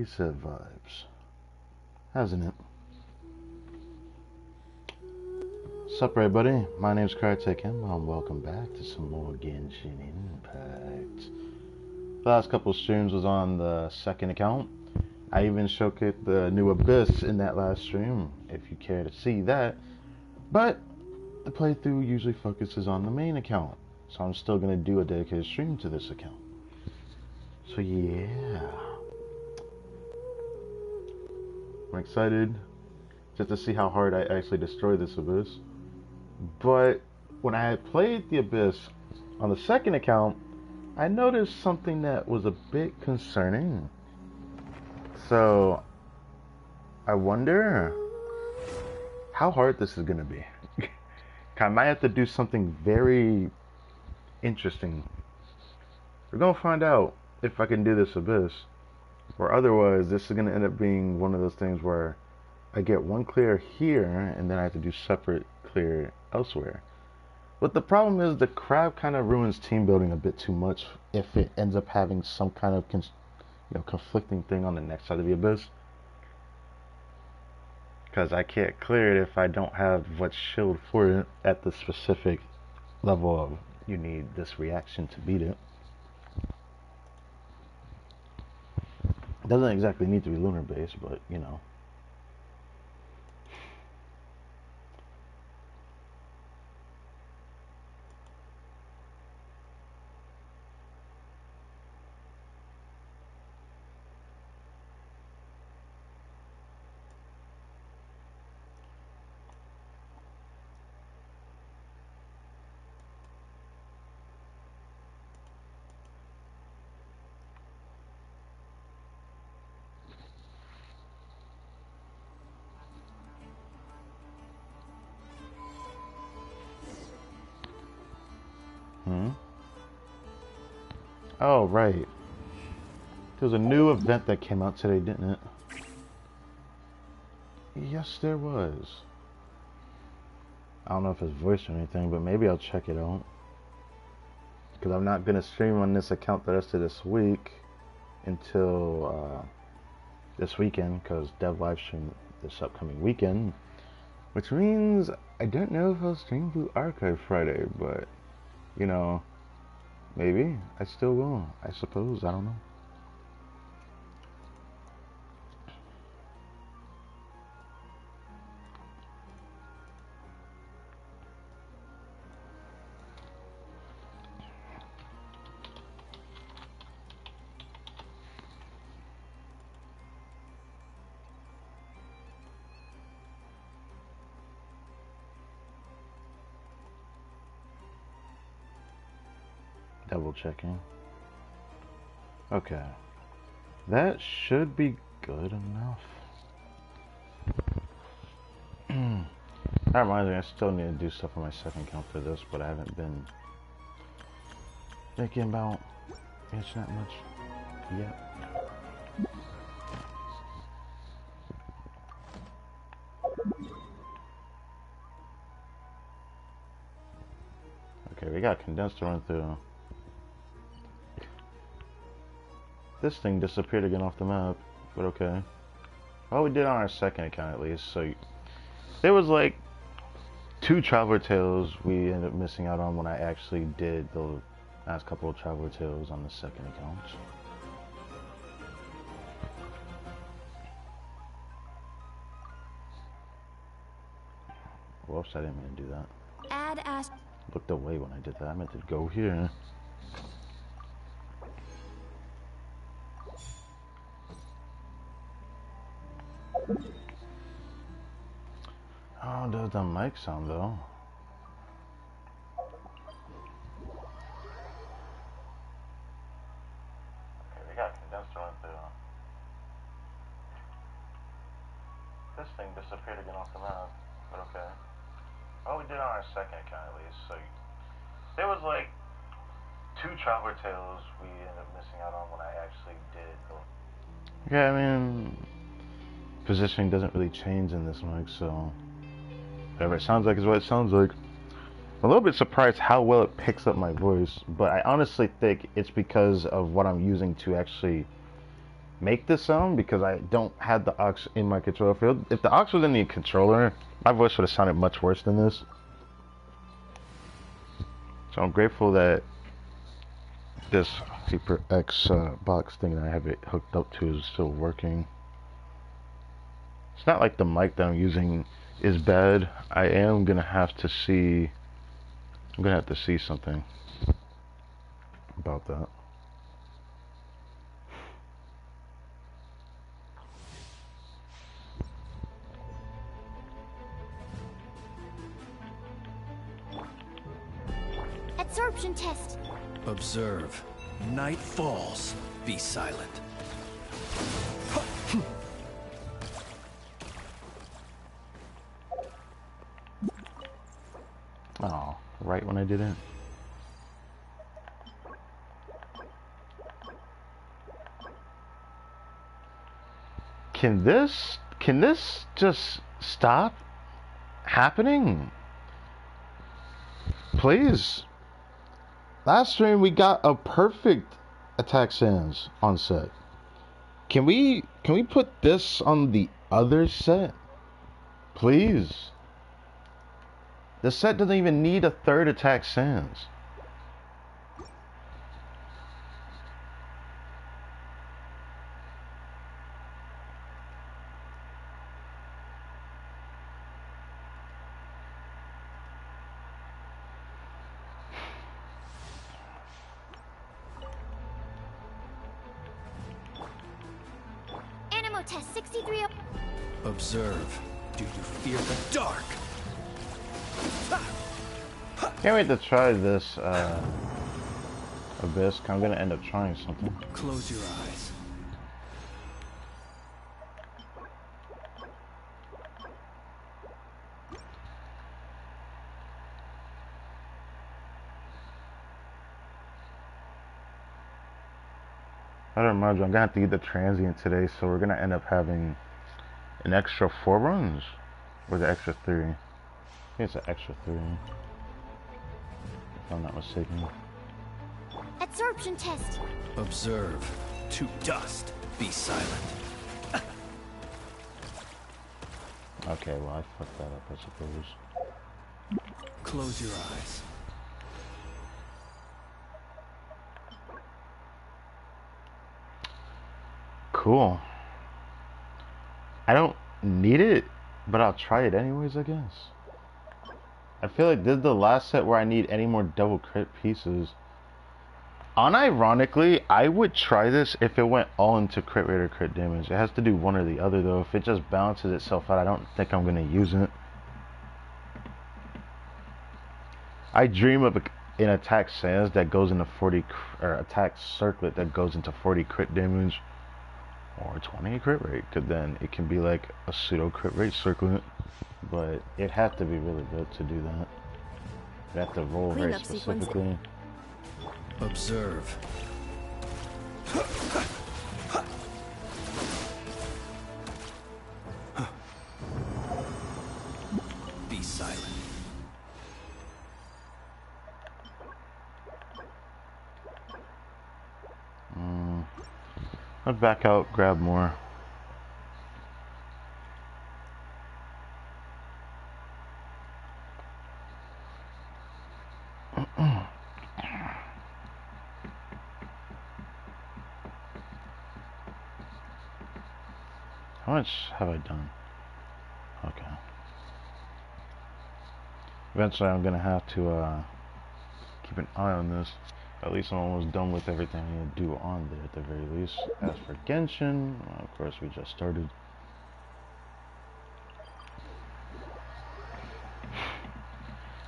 preset vibes, hasn't it? Sup everybody, my name's Kartakim, and welcome back to some more Genshin Impact. The last couple of streams was on the second account. I even showcased the new Abyss in that last stream, if you care to see that. But the playthrough usually focuses on the main account, so I'm still going to do a dedicated stream to this account. So yeah, I'm excited just to see how hard I actually destroy this Abyss. But when I had played the Abyss on the second account, I noticed something that was a bit concerning. So I wonder how hard this is going to be. I might have to do something very interesting. We're going to find out if I can do this Abyss. Or otherwise, this is going to end up being one of those things where I get one clear here, and then I have to do separate clear elsewhere. But the problem is the crab kind of ruins team building a bit too much if it ends up having some kind of conflicting thing on the next side of the Abyss. Because I can't clear it if I don't have what's shield for it at the specific level of you need this reaction to beat it. It doesn't exactly need to be lunar based, but you know. Oh, right. There was a new event that came out today, didn't it? Yes, there was. I don't know if it's voiced or anything, but maybe I'll check it out. Because I'm not going to stream on this account the rest of this week until this weekend, because Dev Live stream this upcoming weekend. Which means I don't know if I'll stream Blue Archive Friday, but, you know, maybe I still will, I suppose. I don't know. Double checking. Okay. That should be good enough. That reminds me, I still need to do stuff on my second account for this, but I haven't been thinking about it that much yet. Okay, we got condensed to run through. This thing disappeared again off the map, but okay. Well, we did on our second account at least, so there was like 2 Traveler Tales we ended up missing out on when I actually did the last couple of Traveler Tales on the second account. Whoops, I didn't mean to do that. Add as Looked away when I did that. I meant to go here. Oh, does the mic sound though? Okay, we got condensed to run through. This thing disappeared again off the map, but okay. Well, we did on our second account at least, so there was like 2 Traveler Tales we ended up missing out on when I actually did. Yeah, I mean, positioning doesn't really change in this mic, so whatever it sounds like is what it sounds like. I'm a little bit surprised how well it picks up my voice, but I honestly think it's because of what I'm using to actually make this sound because I don't have the aux in my controller field. If the aux was in the controller, my voice would have sounded much worse than this. So I'm grateful that this HyperX box thing that I have it hooked up to is still working. It's not like the mic that I'm using is bad. I am gonna have to see. I'm gonna have to see something about that. Absorption test. Observe. Night falls. Be silent. Oh, right when I did it. Can this just stop happening? Please. Last stream we got a perfect attack sans on set. Can we put this on the other set? Please. The set doesn't even need a third attack sans. Animo test 63. Observe. Do you fear the dark? Can't wait to try this Abyss. I'm gonna end up trying something. Close your eyes. I don't remind you, I'm gonna have to get the transient today, so we're gonna end up having an extra 4 runs. Or the extra 3. I think it's an extra 3. If I'm not mistaken. Absorption test. Observe. To dust. Be silent. Okay, well I fucked that up, I suppose. Close your eyes. Cool. I don't need it, but I'll try it anyways, I guess. I feel like this is the last set where I need any more double crit pieces. Unironically, I would try this if it went all into crit rate or crit damage. It has to do one or the other though. If it just balances itself out, I don't think I'm gonna use it. I dream of an attack sans that goes into 40, or attack circlet that goes into 40 crit damage. Or 20 crit rate, because then it can be like a pseudo crit rate circlet, but it'd have to be really good to do that. You'd have to roll very specifically. Observe. Be silent. I'd back out, grab more. How much have I done? Okay. Eventually I'm gonna have to keep an eye on this. At least I'm almost done with everything I need to do on there at the very least. As for Genshin, well, of course we just started.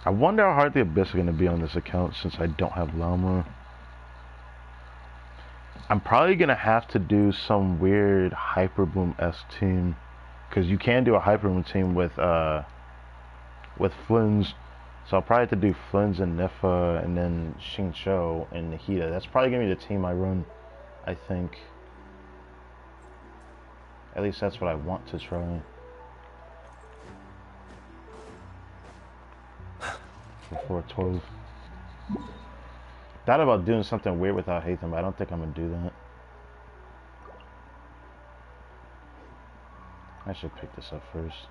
I wonder how hard the Abyss is going to be on this account since I don't have Llama. I'm probably going to have to do some weird Hyperbloom-esque team. Because you can do a Hyperbloom team with Flynn's. So I'll probably have to do Flynn's and Nifa and then Xingqiu and Nahida. That's probably going to be the team I run, I think. At least that's what I want to try. Before 12. Thought about doing something weird without Hatham, but I don't think I'm going to do that. I should pick this up first.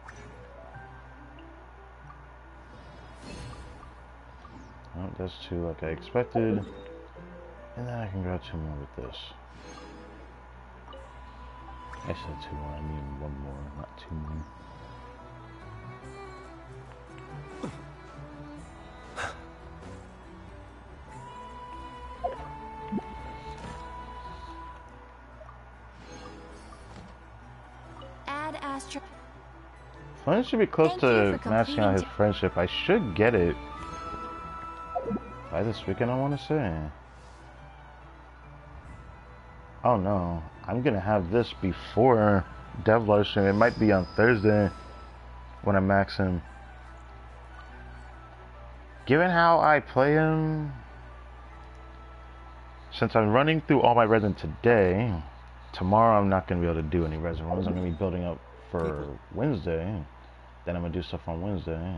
Oh, that's 2 like I expected. And then I can grab 2 more with this. I said 2 more, I mean 1 more, not 2 more. Add Astra. Flynn should be close Thank you to for maxing out his completing friendship. I should get it by this weekend, I want to say. Oh no, I'm gonna have this before Dev live stream. It might be on Thursday when I max him. Given how I play him, since I'm running through all my resin today, tomorrow I'm not gonna be able to do any resin runs. I'm gonna be building up for Wednesday. Then I'm gonna do stuff on Wednesday.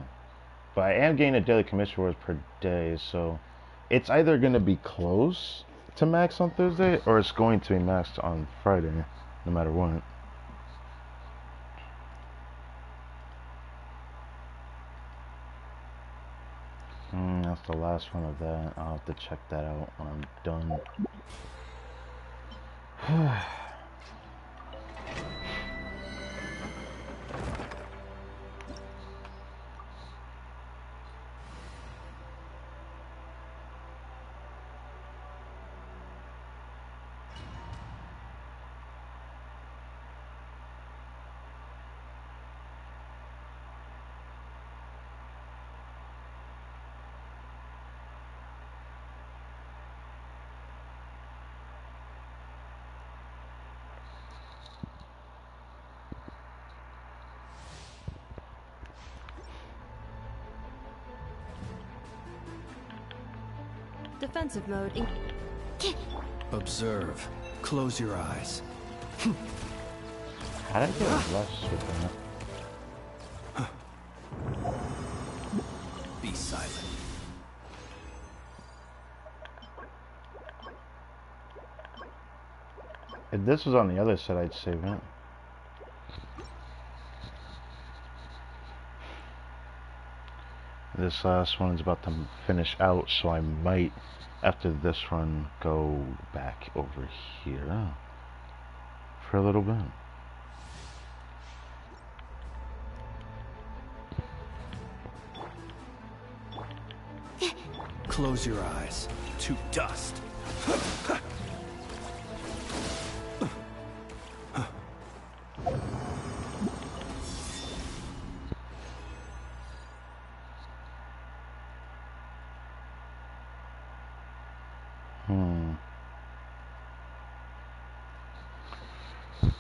But I am getting a daily commission rewards per day, so it's either gonna be close to max on Thursday or it's going to be maxed on Friday, no matter what. That's the last one of that. I'll have to check that out when I'm done. Defensive mode. Observe. Close your eyes. How did I get less with that? Be silent. If this was on the other side, I'd save it. This last one is about to finish out, so I might, after this run, go back over here for a little bit. Close your eyes. To dust.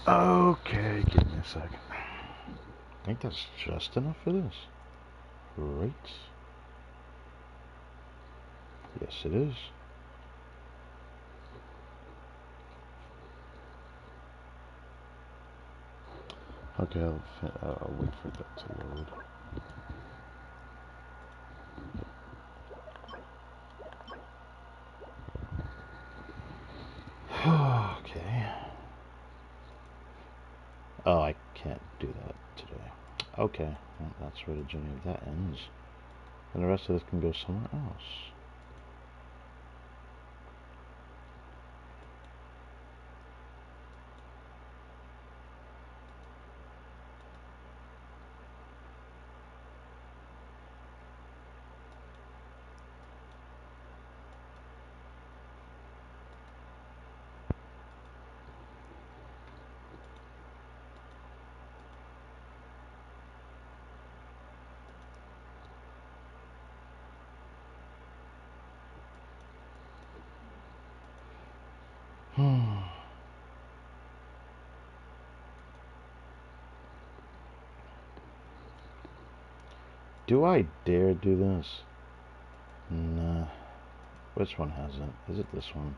Okay, give me a second. I think that's just enough for this. Right? Yes, it is. Okay, I'll wait for that to load. Okay. Oh, I can't do that today. Okay, well, that's where the journey of that ends. And the rest of this can go somewhere else. Do I dare do this? Nah. Which one hasn't? Is it this one?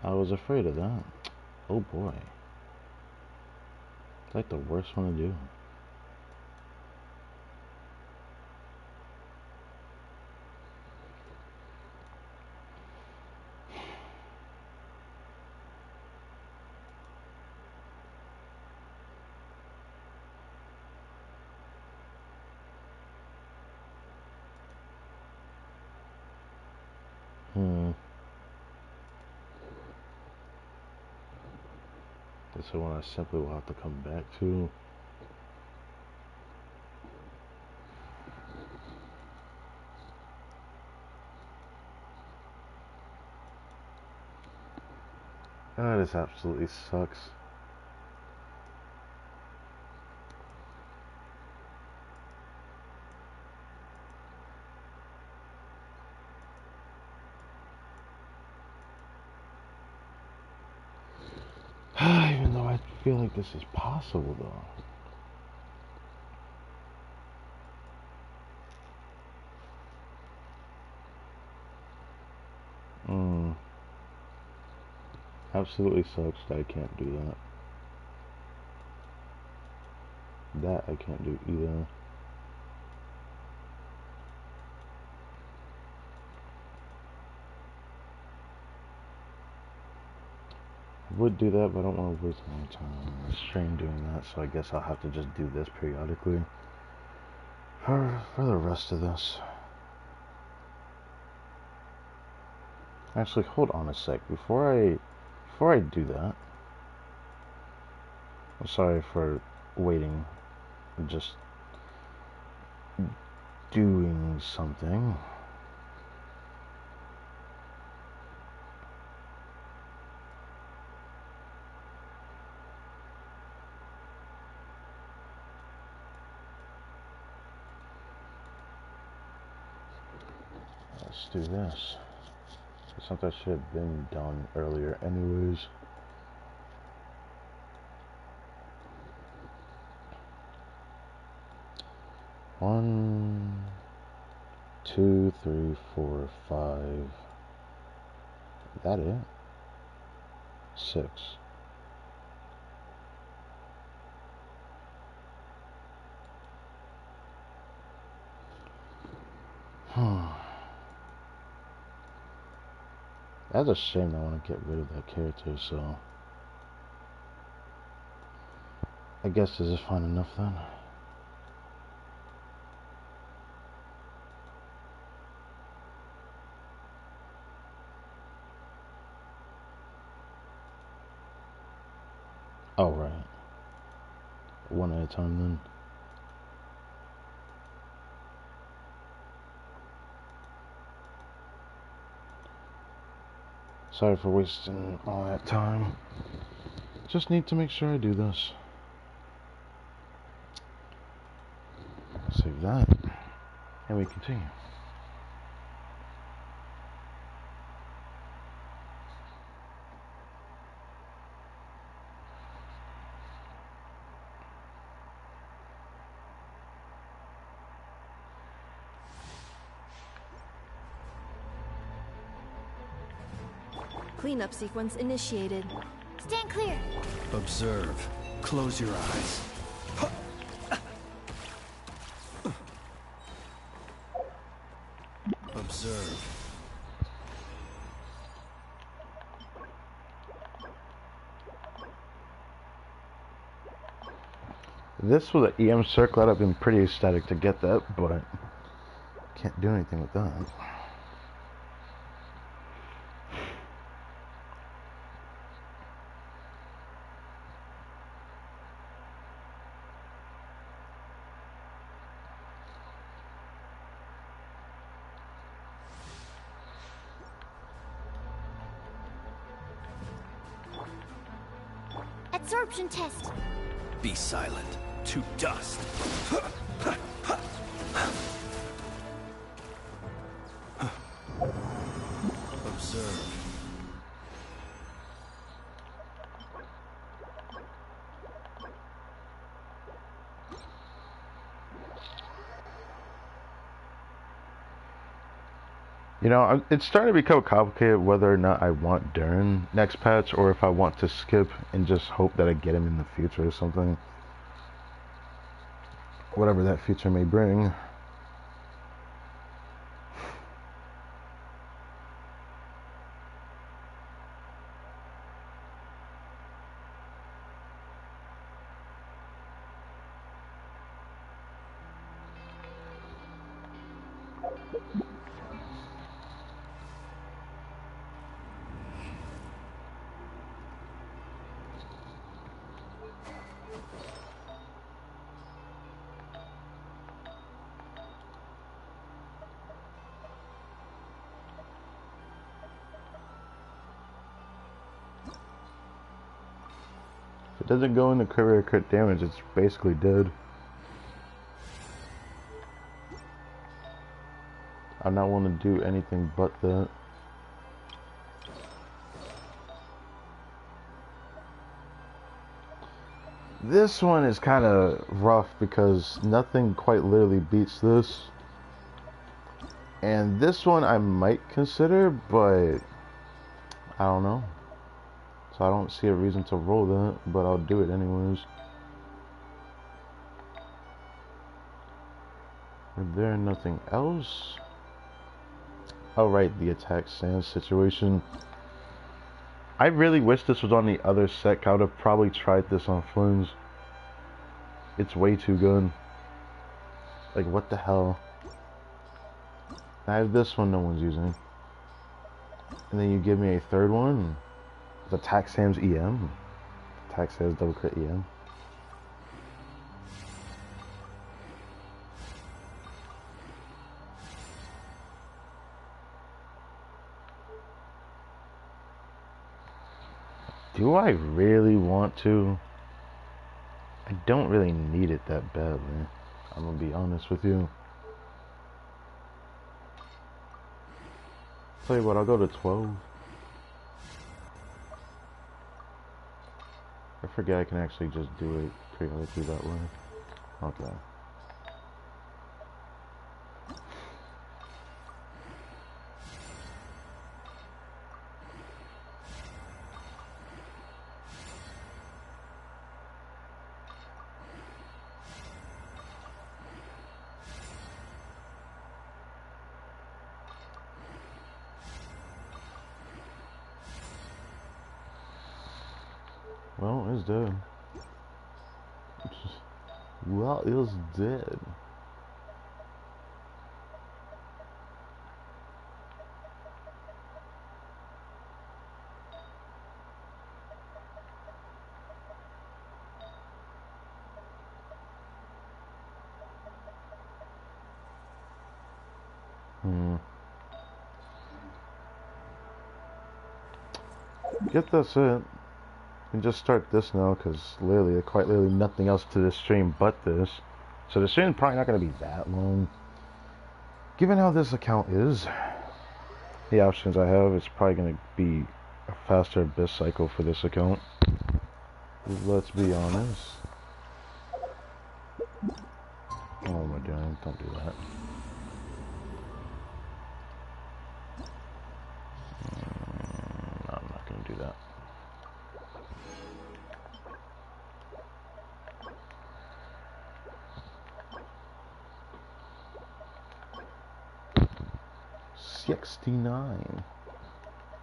I was afraid of that. Oh boy. It's like the worst one to do. This is one I simply will have to come back to. Oh, this absolutely sucks. Even though I feel like this is possible, though. Absolutely sucks that I can't do that. That I can't do either. I would do that, but I don't want to waste my time on the stream doing that, so I guess I'll have to just do this periodically for the rest of this. Actually, hold on a sec. Before I do that, I'm sorry for waiting. I'm just doing something. Let's do this. Something should have been done earlier anyways. One, two, three, four, five. Is that it? 6. That's a shame. I want to get rid of that character, so I guess this is fine enough then. Oh, right. One at a time then. Sorry for wasting all that time. Just need to make sure I do this. Save that. And we continue. Cleanup sequence initiated. Stand clear. Observe. Close your eyes. Observe. This with an EM circle, I'd have been pretty ecstatic to get that, but can't do anything with that. Absorption test. Be silent. To dust. Observe. You know, it's starting to become complicated whether or not I want Durin next patch or if I want to skip and just hope that I get him in the future or something. Whatever that future may bring. It doesn't go into crit damage, it's basically dead. I'm not want to do anything but that. This one is kind of rough because nothing quite literally beats this. And this one I might consider, but I don't know. So I don't see a reason to roll that, but I'll do it anyways. Is there nothing else? Oh right, the attack sand situation. I really wish this was on the other set. I would have probably tried this on Flames. It's way too good. Like, what the hell? I have this one no one's using. And then you give me a third one. The Attack Sam's EM. Attack Sam's double crit EM. Do I really want to? I don't really need it that badly. I'm gonna be honest with you. Tell you what, I'll go to 12. I forget I can actually just do it periodically that way. Okay. Well, it's dead. Well, it's dead. Get that's it. And just start this now, because literally, quite literally nothing else to this stream but this. So the stream's probably not going to be that long. Given how this account is, the options I have, it's probably going to be a faster abyss cycle for this account. Let's be honest. Oh, what am I doing? Don't do that. No, I'm not going to do that. $69.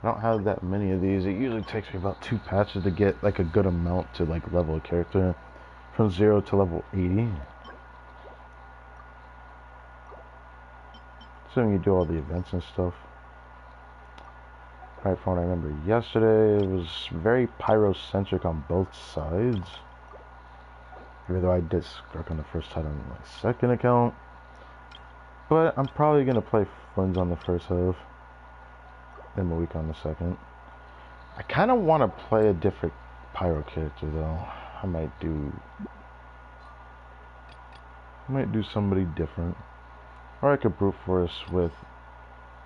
I don't have that many of these. It usually takes me about 2 patches to get like a good amount to like level a character from 0 to level 80. Assuming you do all the events and stuff. Right, from what I remember yesterday, it was very pyrocentric on both sides. Even though I did scrub on the first side on my second account. But I'm probably going to play Flames on the first half. And a week on the second. I kind of want to play a different pyro character though. I might do somebody different. Or I could brute force with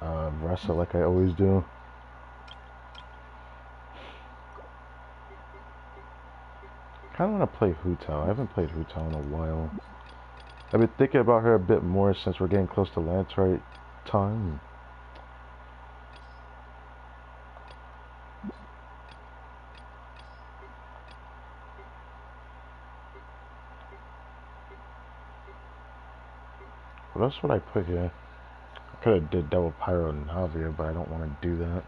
Vressa like I always do. Kind of want to play Hu Tao. I haven't played Hu Tao in a while. I've been thinking about her a bit more since we're getting close to Lantrite time. What else would I put here? I could have did double Pyro Navia, but I don't want to do that.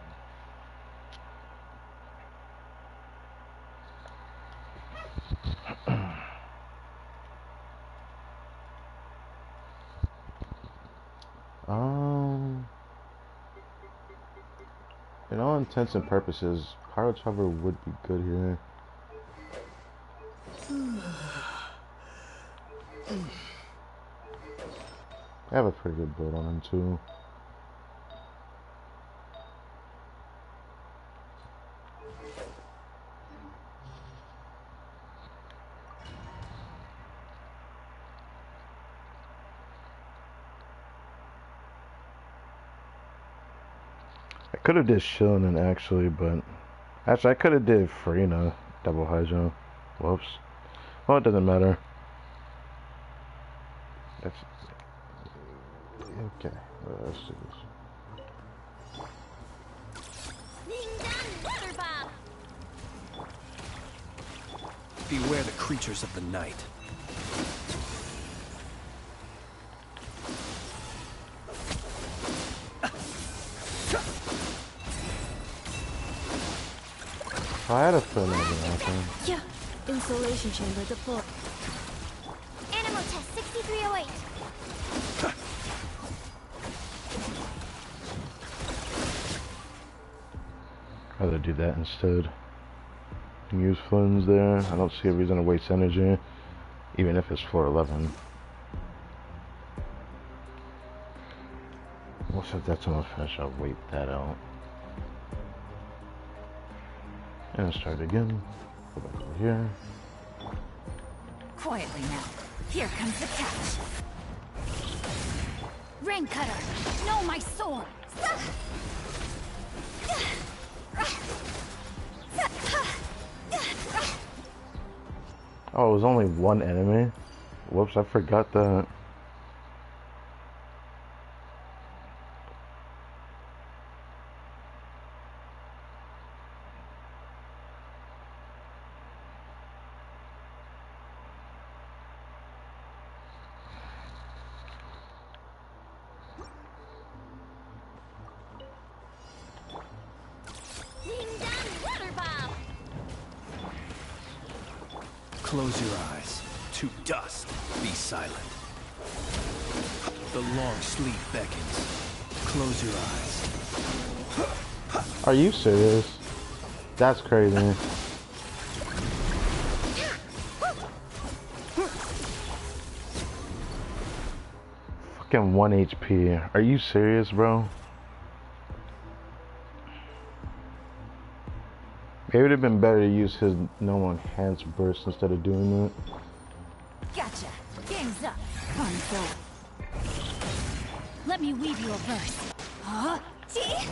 In all intents and purposes, Pyro Trevor would be good here. I have a pretty good build on him too. Could have did Shilling actually, but actually I could have did Farina double hydro. Whoops. Well, it doesn't matter. That's okay. Let's do this. Beware the creatures of the night. I had a feeling it was gonna happen. Yeah. Insulation chamber deployed. Animal test 6308. I'd rather do that instead. Use Flynn's there. I don't see a reason to waste energy, even if it's floor 11. We'll set that to my finish. I'll wait that out. And start again. Go back over here. Quietly now. Here comes the catch. Rain cutter. Know my sword. Oh, it was only one enemy? Whoops, I forgot that. Close your eyes. To dust. Be silent. The long sleep beckons. Close your eyes. Are you serious? That's crazy. Fucking 1 HP. Are you serious, bro? Maybe it would have been better to use his no enhanced burst instead of doing that. Gotcha. Game's up. Fun's over. Let me weave you a verse. Huh? Gee.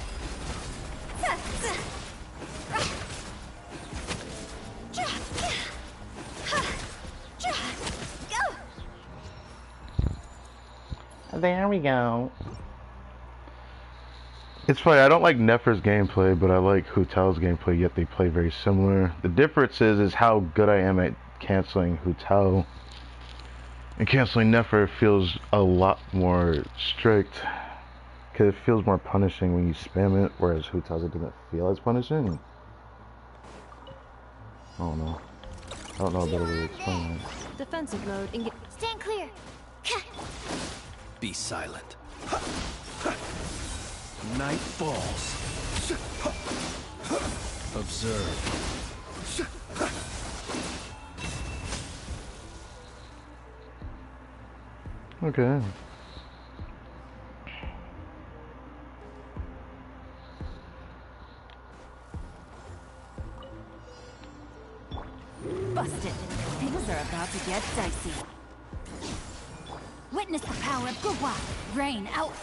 There we go. It's funny, I don't like Nefer's gameplay, but I like Hutel's gameplay, yet they play very similar. The difference is how good I am at canceling Hutel. And canceling Nefer feels a lot more strict, because it feels more punishing when you spam it, whereas Hutel's it doesn't feel as punishing. I don't know. I don't know a better way to explain it. Defensive mode. Stand clear. Be silent. Night falls. Observe. Okay. Busted. Things are about to get dicey. Witness the power of Gugwa. Rain out.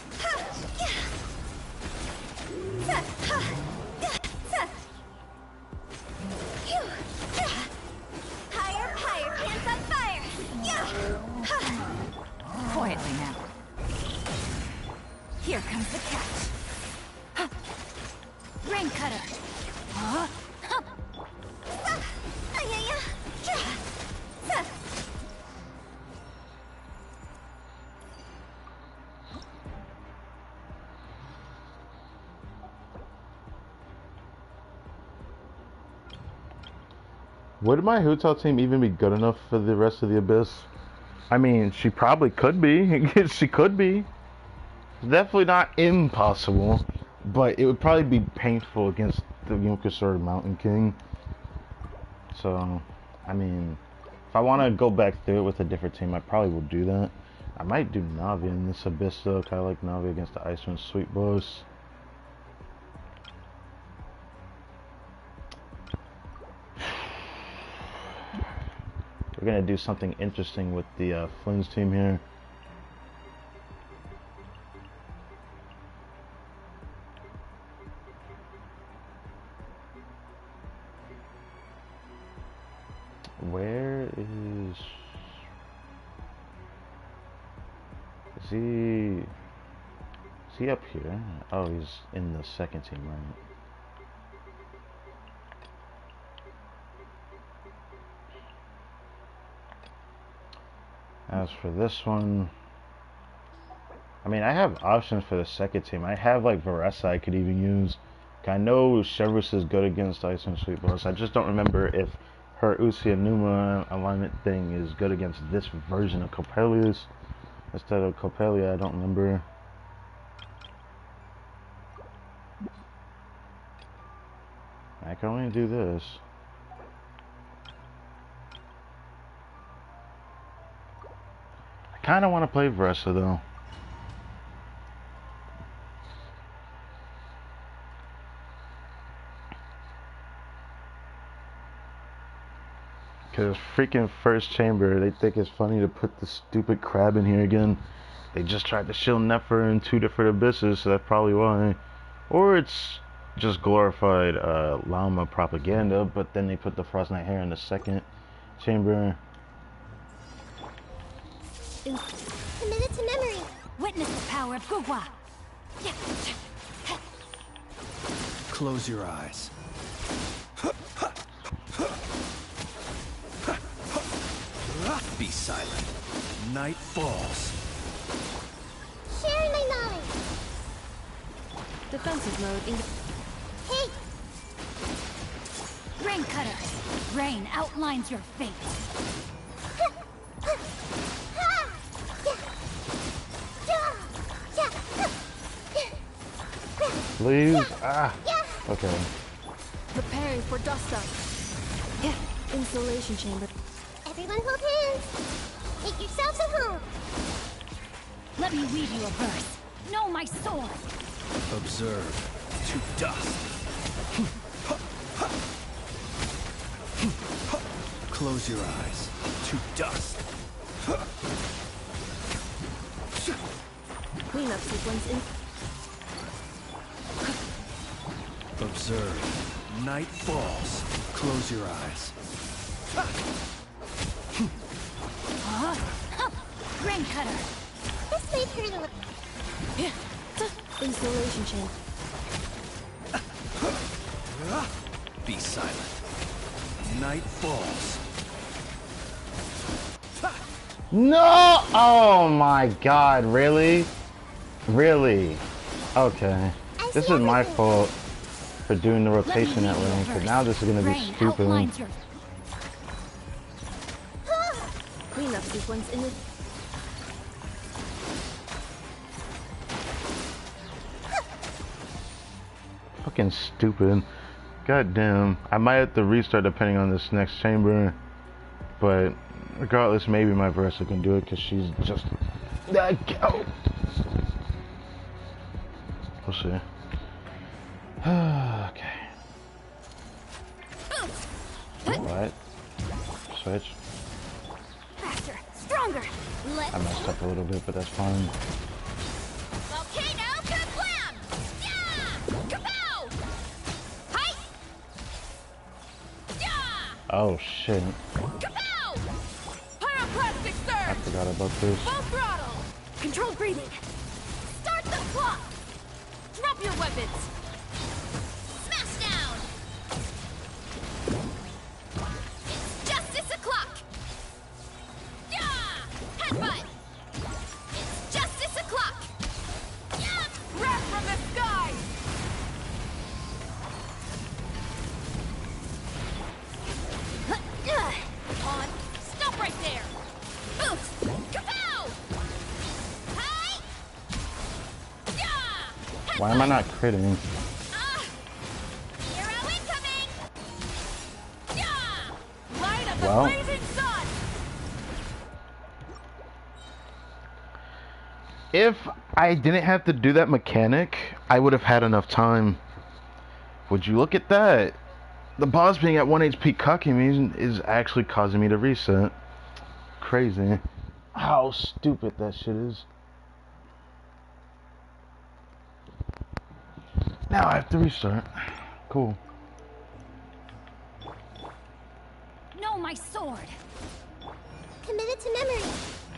Higher, higher, pants on fire. Quietly now. Here comes the catch. Rain cutter. Huh? Would my Hutel team even be good enough for the rest of the Abyss? I mean, she probably could be. She could be. It's definitely not impossible, but it would probably be painful against the Yonkasur Mountain King. So, I mean, if I want to go back through it with a different team, I probably will do that. I might do Navi in this Abyss though, kind of like Navi against the Icewind Sweet Boss. We're gonna do something interesting with the Flynn's team here. Where is he? Is he up here? Oh, he's in the second team, right? As for this one, I mean, I have options for the second team. I have like Varessa I could even use. I know Chervis is good against Ice and Sweet Balls. I just don't remember if her Uchiha alignment thing is good against this version of Coppelius instead of Coppelia. I don't remember. I can only do this. I kind of want to play Varessa though. Because freaking first chamber, they think it's funny to put the stupid crab in here again. They just tried to shield Nefer in 2 different abysses, so that's probably why. Or it's just glorified llama propaganda, but then they put the Frost Knight hair in the second chamber. Committed to memory. Witness the power of Gugwa. Close your eyes. Be silent. Night falls. Sharing my knowledge. Defensive mode in. Hey, Rain Cutter. Rain outlines your fate. Please? Ah. Okay. Preparing for dust up. Insulation chamber. everyone hold hands. Make yourselves at home. Let me read you a verse. Know my sword. Observe. To dust. Close your eyes. To dust. Cleanup sequence in. Observe. Night falls. Close your eyes. Rain Cutter. This made her look. Insulation chamber. Be silent. Night falls. No! Oh my god, really? Really? Okay. This is my fault for doing the rotation that way, because now this is gonna be stupid. Cleanup sequence in. Fucking stupid. God damn. I might have to restart depending on this next chamber. But regardless, maybe my Versa can do it because she's just... Oh. We'll see. Okay. Alright. Switch. Faster, stronger. I messed up a little bit, but that's fine. Volcano kablam! Yeah! Kapow! Hi! Yeah! Oh shit. Kapow! Pyroclastic surge! I forgot about this. Full throttle! Controlled breathing. Start the clock! Drop your weapons! Smash down! It's justice o'clock! Yeah! Headbutt! It's justice o'clock! Yeah! Wrath from the sky! On! Stop right there! Oof! Kapow! Hi! Yeah! Why am I not critting? Hero incoming! Yeah! Light of the Well. blazing sun! If I didn't have to do that mechanic, I would have had enough time. Would you look at that? The boss being at 1 HP cucking me is actually causing me to reset. Crazy. How stupid that shit is. Now I have to restart. Cool. Know my sword. Committed to memory.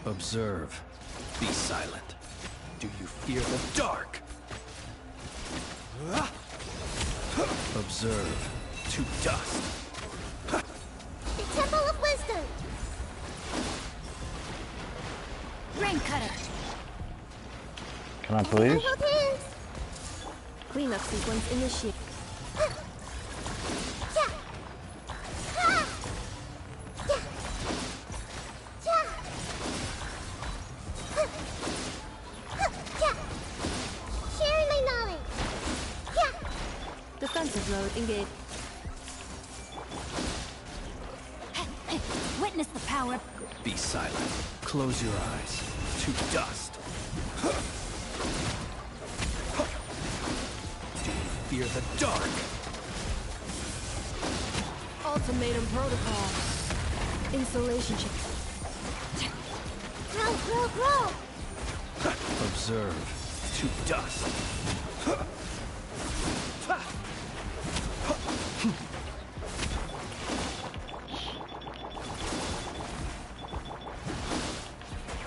Observe. Be silent. Do you fear the dark? Observe. To dust. The Temple of Wisdom. Rain cutter. Can I please? Hold hands. Cleanup sequence initiated. Sharing my knowledge. Defensive mode engaged. Witness the power. Be silent. Close your eyes. To dust. Do you fear the dark? Ultimatum protocol. Insulation chip. Grow. Observe. To dust.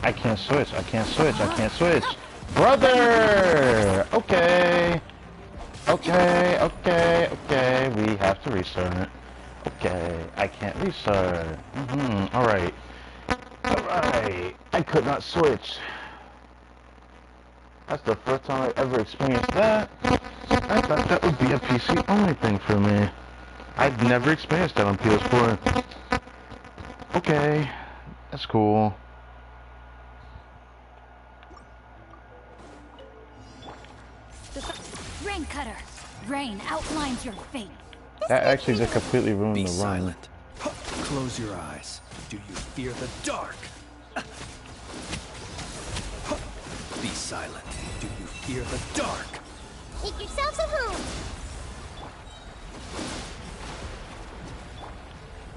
I can't switch. I can't switch. I can't switch. Brother! Okay. Okay. We have to restart. Okay. I can't restart. Alright. I could not switch. That's the first time I ever experienced that. I thought that would be a PC only thing for me. I've never experienced that on PS4. Okay. That's cool. Rain cutter. Rain outlines your fate. That actually just completely ruined Be the run. silent. Close your eyes. Do you fear the dark? Be silent. Do you fear the dark? Make yourselves at home.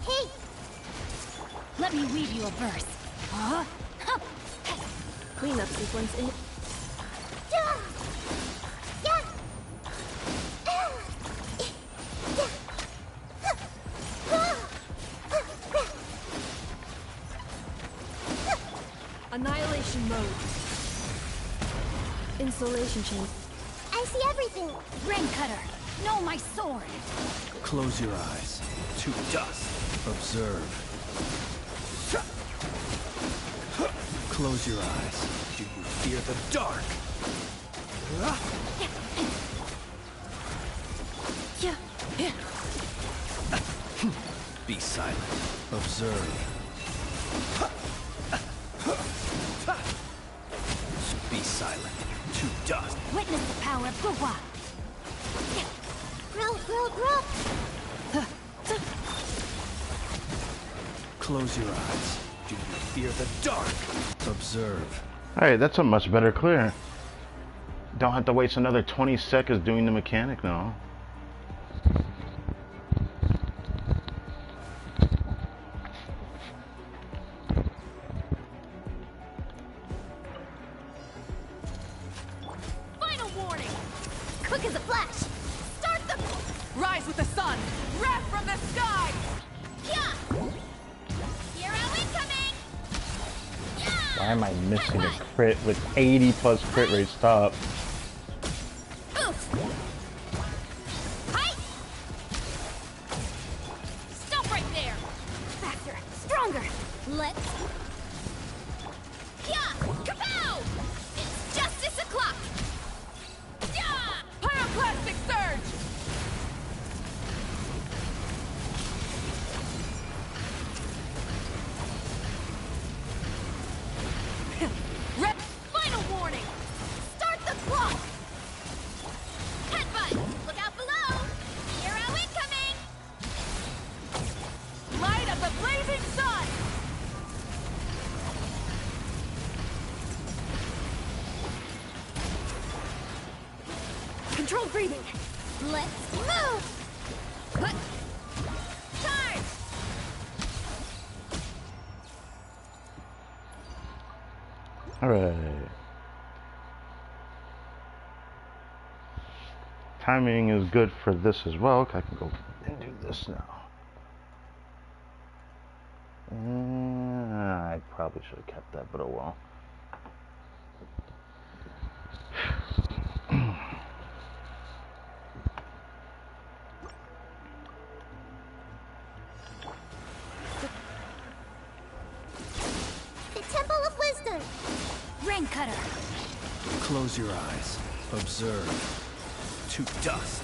Hey, Let me weave you a verse. Huh? cleanup sequence in. Annihilation mode. Insulation chain. I see everything. Rain cutter. No, my sword. Close your eyes. To dust. Observe. Close your eyes. Do you fear the dark? Be silent. Observe. Be silent. To dust. Witness the power of Gua. Grow. Close your eyes. Do you fear the dark? Observe. Alright, that's a much better clear. Don't have to waste another 20 seconds doing the mechanic now. Final warning! Quick as a flash! Start the... Rise with the sun! Wrath from the sky! Yeah! Hero incoming! Yeah! Why am I missing a crit with 80 plus crit rate? Stop. Oof! Hi! Stop right there! Faster! Stronger! Let's... Yeah! Kapow! It's justice o'clock! Yeah! Pyroclastic surge! Red, final warning! Start the clock! Headbutt! Look out below! Hero incoming! Light of the blazing sun! Controlled breathing! Let's move! Cut! Charge! Alright. Timing is good for this as well. I can go and do this now. I probably should have kept that, but oh well. The Temple of Wisdom. Rain cutter. Close your eyes. Observe. To dust.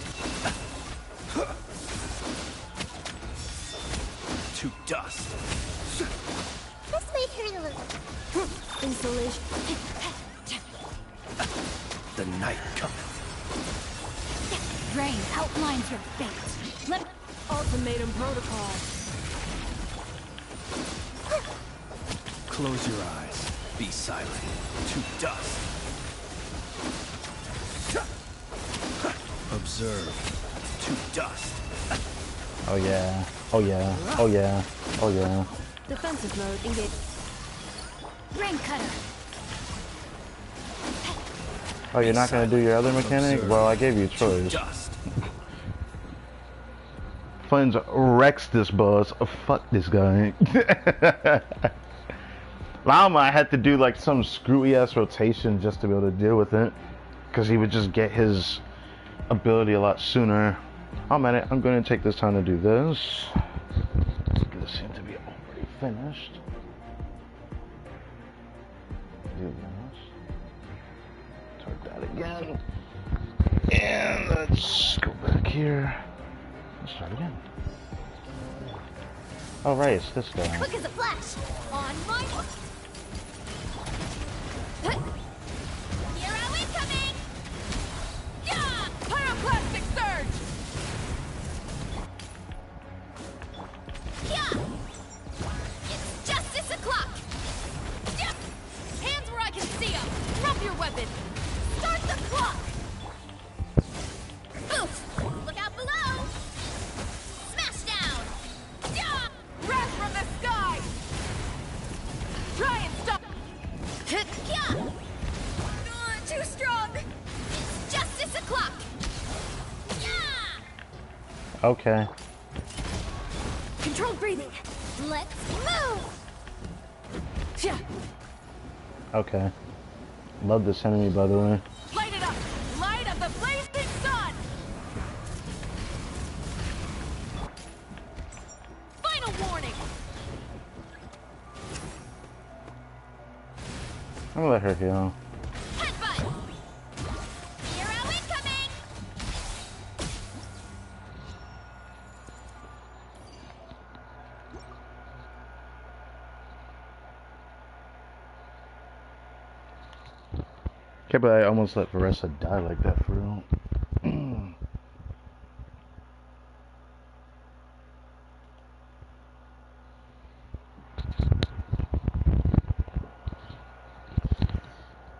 To dust. This may hurt a little. Insulation. The night cometh. Rain outlines your fate. Let Ultimatum protocol. Close your eyes. Be silent. To dust. Observe. To dust. Oh yeah. Oh yeah. Oh yeah. Oh yeah. Defensive mode engaged. rain cutter. Oh, you're not gonna do your other mechanic? Observe. Well, I gave you a To choice. dust. Flins wrecks this boss. Oh, fuck this guy. Lama, I had to do like some screwy ass rotation just to be able to deal with it, because he would just get his ability a lot sooner. Oh man, I'm going to take this time to do this. This seems to be already finished. Do this. Start that again. And let's go back here. Let's start again. Oh right, it's this guy. Quick as a flash. On my mark. Hero incoming! Yeah! Pyroclastic surge! Yeah! It's justice o'clock! Yeah! Hands where I can see them! Drop your weapon! Start the clock! Oof! Look out below! Smash down! Yeah! Wrath from the sky! Try and stop! Yeah! Too strong! It's justice o'clock! Yeah! Okay. Controlled breathing. Let's move. Yeah. Okay. Love this enemy, by the way. Light it up! Light of the blazing sun! Final warning! I'm gonna let her heal. Headbutt! Hero incoming! Okay, but I almost let Vanessa die like that for real.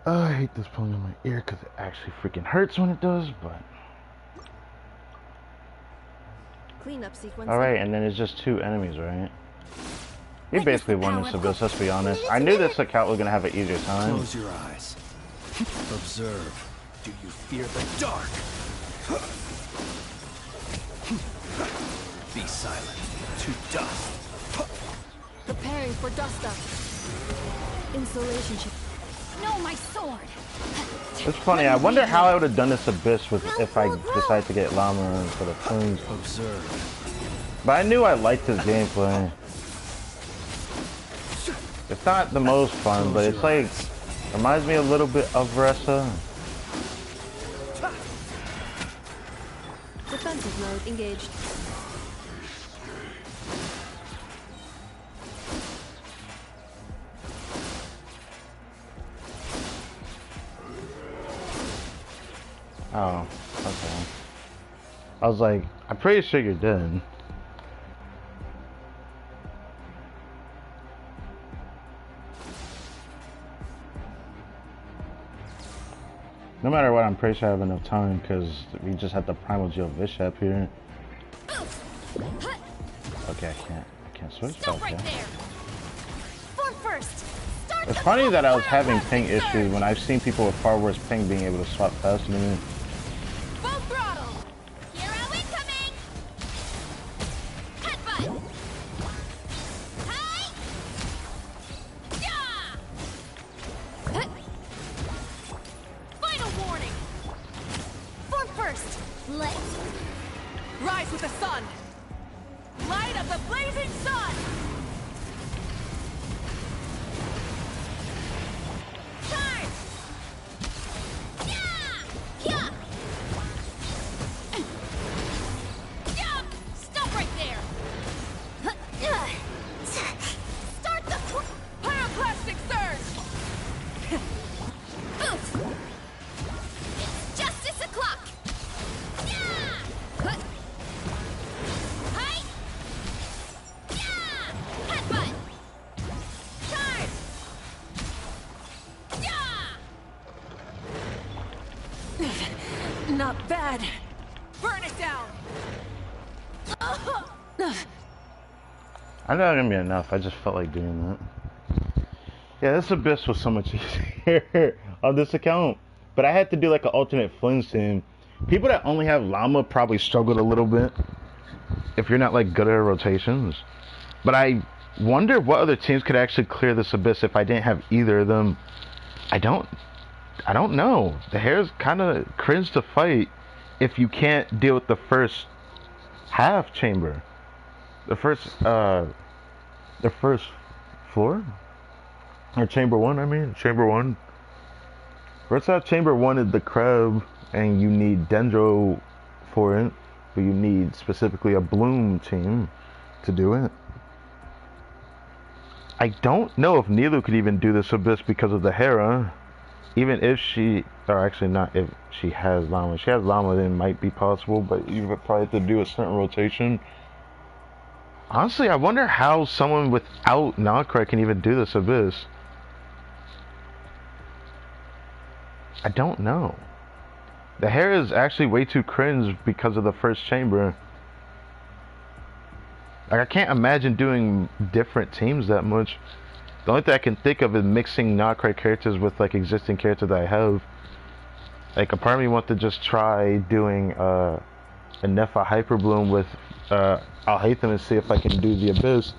I hate this pulling in my ear because it actually freaking hurts when it does, but... Cleanup sequence. Alright, and then it's just 2 enemies, right? You basically won this abyss, let's be honest. I knew this account was gonna have an easier time. Close your eyes. Observe. Do you fear the dark? Be silent. To dust. Preparing for dust up. Insulation chip. No, my sword. It's funny, I wonder how I would have done this abyss with if I decided to get Llama for the plumes. Observe. But I knew I liked his gameplay. It's not the most fun, but it's like, reminds me a little bit of Ressa. Defensive mode engaged. Oh, okay. I was like, I'm pretty sure you're dead. No matter what, I'm pretty sure I have enough time because we just had the Primal Geo Bishop here. Okay, I can't switch. Stop right Okay. there! Form first! Start It's the funny clock! that I was having Pyroclastic ping surge! issues when I've seen people with far worse ping being able to swap faster than me. Full throttle! Hero incoming! Headbutt! Hi! Blazing sun! Time! Yeah! Yeah! Yeah! Stop right there! Start the pyroclastic surge! Boot! It's justice o'clock! Yeah! Hi! Yeah! Headbutt! Time! Yeah! Not bad. Burn it down! I know it's gonna be enough. I just felt like doing that. Yeah, this abyss was so much easier on this account. But I had to do like an alternate Flynn's team. People that only have llama probably struggled a little bit if you're not like good at rotations. But I wonder what other teams could actually clear this abyss if I didn't have either of them. I don't know. The hair's kind of cringe to fight if you can't deal with the first half chamber. The first floor? Or chamber one, I mean. Chamber one. First half chamber one is the crab, and you need Dendro for it. But you need specifically a Bloom team to do it. I don't know if Nilu could even do this abyss because of the Hera. Even if she, or actually not if she has llama. If she has llama, then it might be possible, but you would probably have to do a certain rotation. Honestly, I wonder how someone without Nocra can even do this abyss. I don't know. The hair is actually way too cringe because of the first chamber. Like, I can't imagine doing different teams that much. The only thing I can think of is mixing Nocra characters with like existing characters that I have. Like, a part of me wants to just try doing a Nepha Hyper Bloom with I'll hate them and see if I can do the abyss.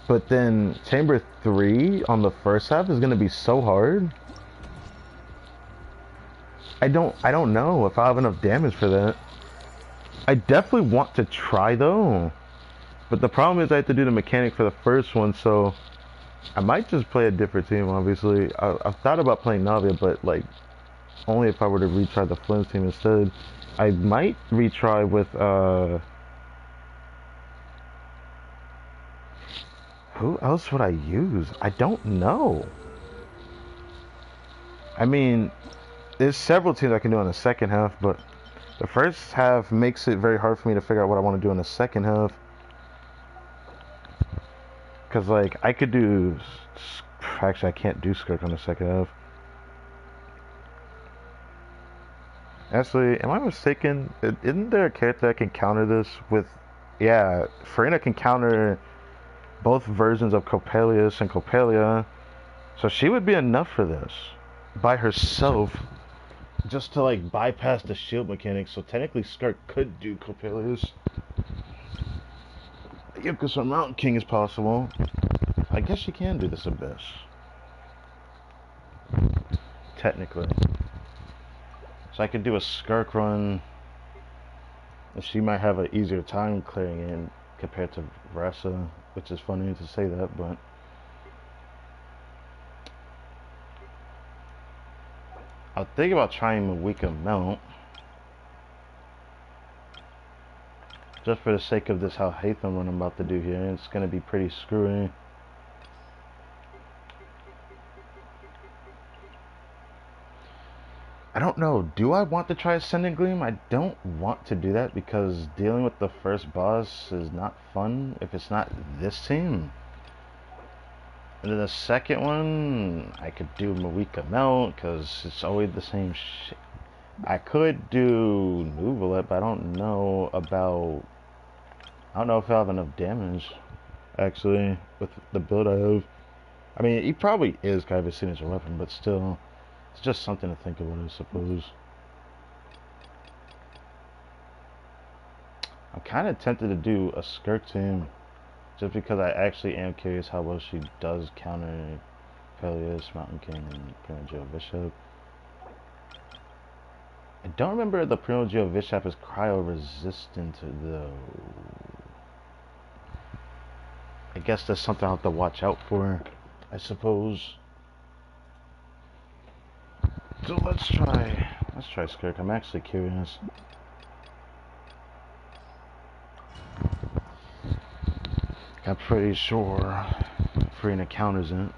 But then chamber 3 on the first half is gonna be so hard. I don't know if I have enough damage for that. I definitely want to try though. But the problem is I have to do the mechanic for the first one, so I might just play a different team, obviously. I've thought about playing Navia, but like only if I were to retry the Flynn's team instead. I might retry with who else would I use? I don't know. I mean, there's several teams I can do in the second half, but the first half makes it very hard for me to figure out what I want to do in the second half. Because, like, I could do... Actually, I can't do Skirk on the second half. Actually, am I mistaken? Isn't there a character that can counter this with... Yeah, Farina can counter both versions of Coppelius and Coppelia. So she would be enough for this. By herself. Just to, like, bypass the shield mechanic. So technically, Skirk could do Coppelius. Yeah, because her Mountain King is possible. I guess she can do this abyss. Technically. So I could do a Skirk run. She might have an easier time clearing it compared to Vressa, which is funny to say that, but I'll think about trying Mawika Mount. Just for the sake of this how Hatham run I'm about to do here. It's gonna be pretty screwy. I don't know. Do I want to try Ascendant Gleam? I don't want to do that because dealing with the first boss is not fun if it's not this team. And then the second one, I could do Mawika Melt because it's always the same shit. I could do Nuvolet, but I don't know about... I don't know if I have enough damage, actually, with the build I have. I mean, he probably is kind of a signature weapon, but still... It's just something to think about, I suppose. I'm kind of tempted to do a Skirk team, just because I actually am curious how well she does counter Peleus, Mountain King, and Primo Geo Bishop. I don't remember if the Primo Geo Bishop is cryo resistant though. I guess that's something I'll have to watch out for, I suppose. So let's try Skirk. I'm actually curious. I'm pretty sure free an account isn't.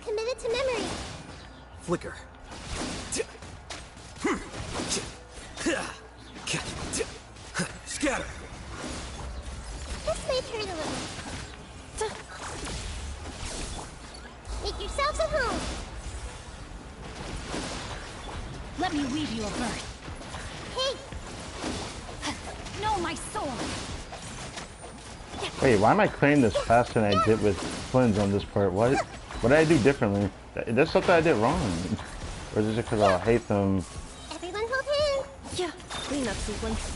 Committed to memory. Flicker. Scatter. This may hurt a little. Make yourselves at home. Let me weave you a bird. Hey, No, my sword. Wait, why am I clearing this faster than I did with Flynn's on this part? What did I do differently? That's something I did wrong. Or is it just because I hate them? everyone hold hands. Yeah. Cleanup sequence.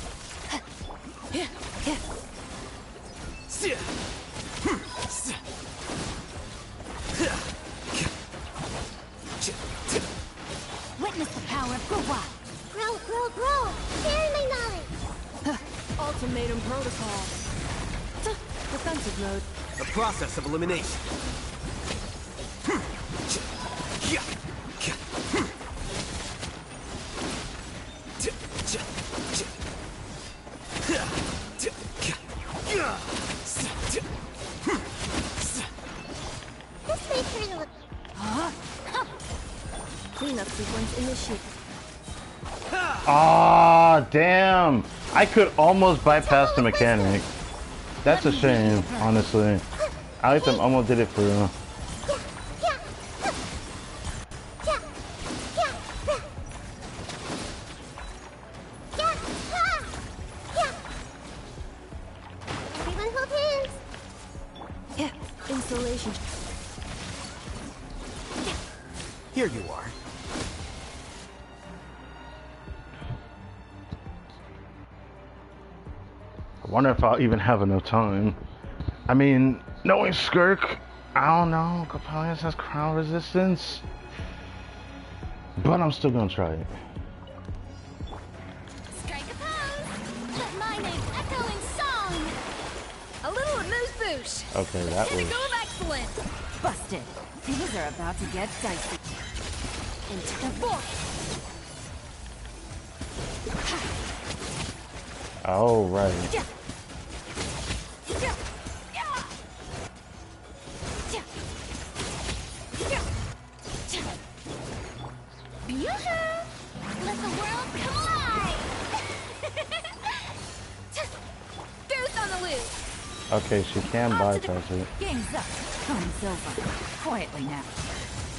Witness the power of Gugwa. Grow, grow, grow. Sharing my knowledge. Ultimatum protocol. Defensive mode. The process of elimination. This may hurt a little. Cleanup sequence initiated. Ah, damn! I could almost bypass the mechanic. That's a shame, honestly. I like them almost did it for real. Everyone hold hands. Yeah. Installation. Here you are. I wonder if I'll even have enough time. I mean, knowing Skirk, I don't know. Capellius has crown resistance. But I'm still gonna try it. Strike a pose. Let my name echo in song. A little amuse-bouche. Okay, that was... Pinnacle of excellence. Busted. Things are about to get dicey. Into the void. Oh, right. Let the world come alive. Goose on the loose. Okay, she can bypass it. Game's up. Time's over. Quietly now.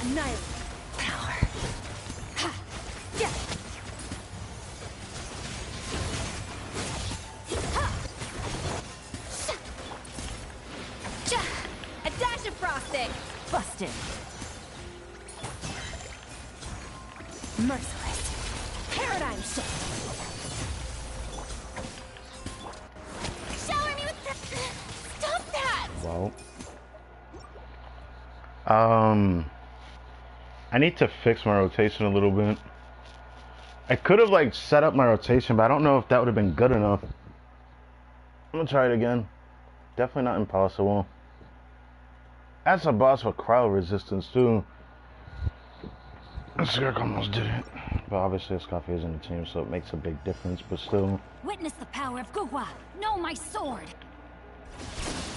Annihilate. Power. Ha. Yeah. Ha. Cha. A dash of frosting. Busted. Merciless. Paradigm shift. Shower me with the... Stop that! Well. I need to fix my rotation a little bit. I could have like set up my rotation, but I don't know if that would have been good enough. I'm gonna try it again. Definitely not impossible. That's a boss with crowd resistance too. Skirk almost did it. But obviously Scoffy is in the team, so it makes a big difference, but still. Witness the power of Gugwa. Know my sword.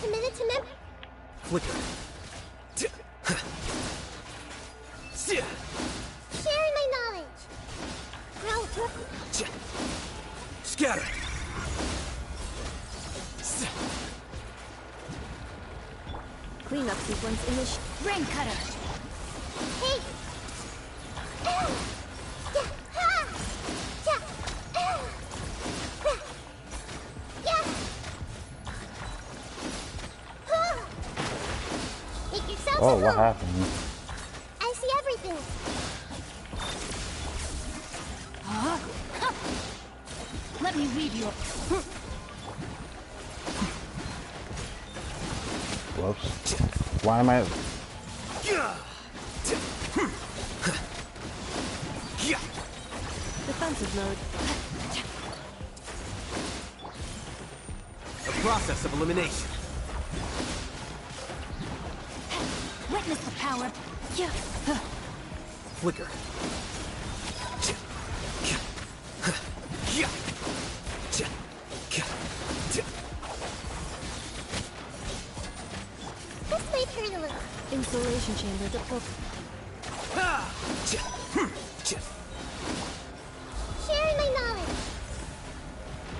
Committed to memory. Flicker. Sharing my knowledge. Grow, grow. Scatter. Cleanup sequence initiated. Rain cutter. Hey. Yeah, ha. Yeah. Yeah. Make yourselves Oh, at what home. happened? I see everything. Let me weave you a... Whoops. Why am I... Defensive mode. A process of elimination. Witness the power. Yeah. Flicker. This may hurt a little. Insulation chamber deployed. Sharing my knowledge.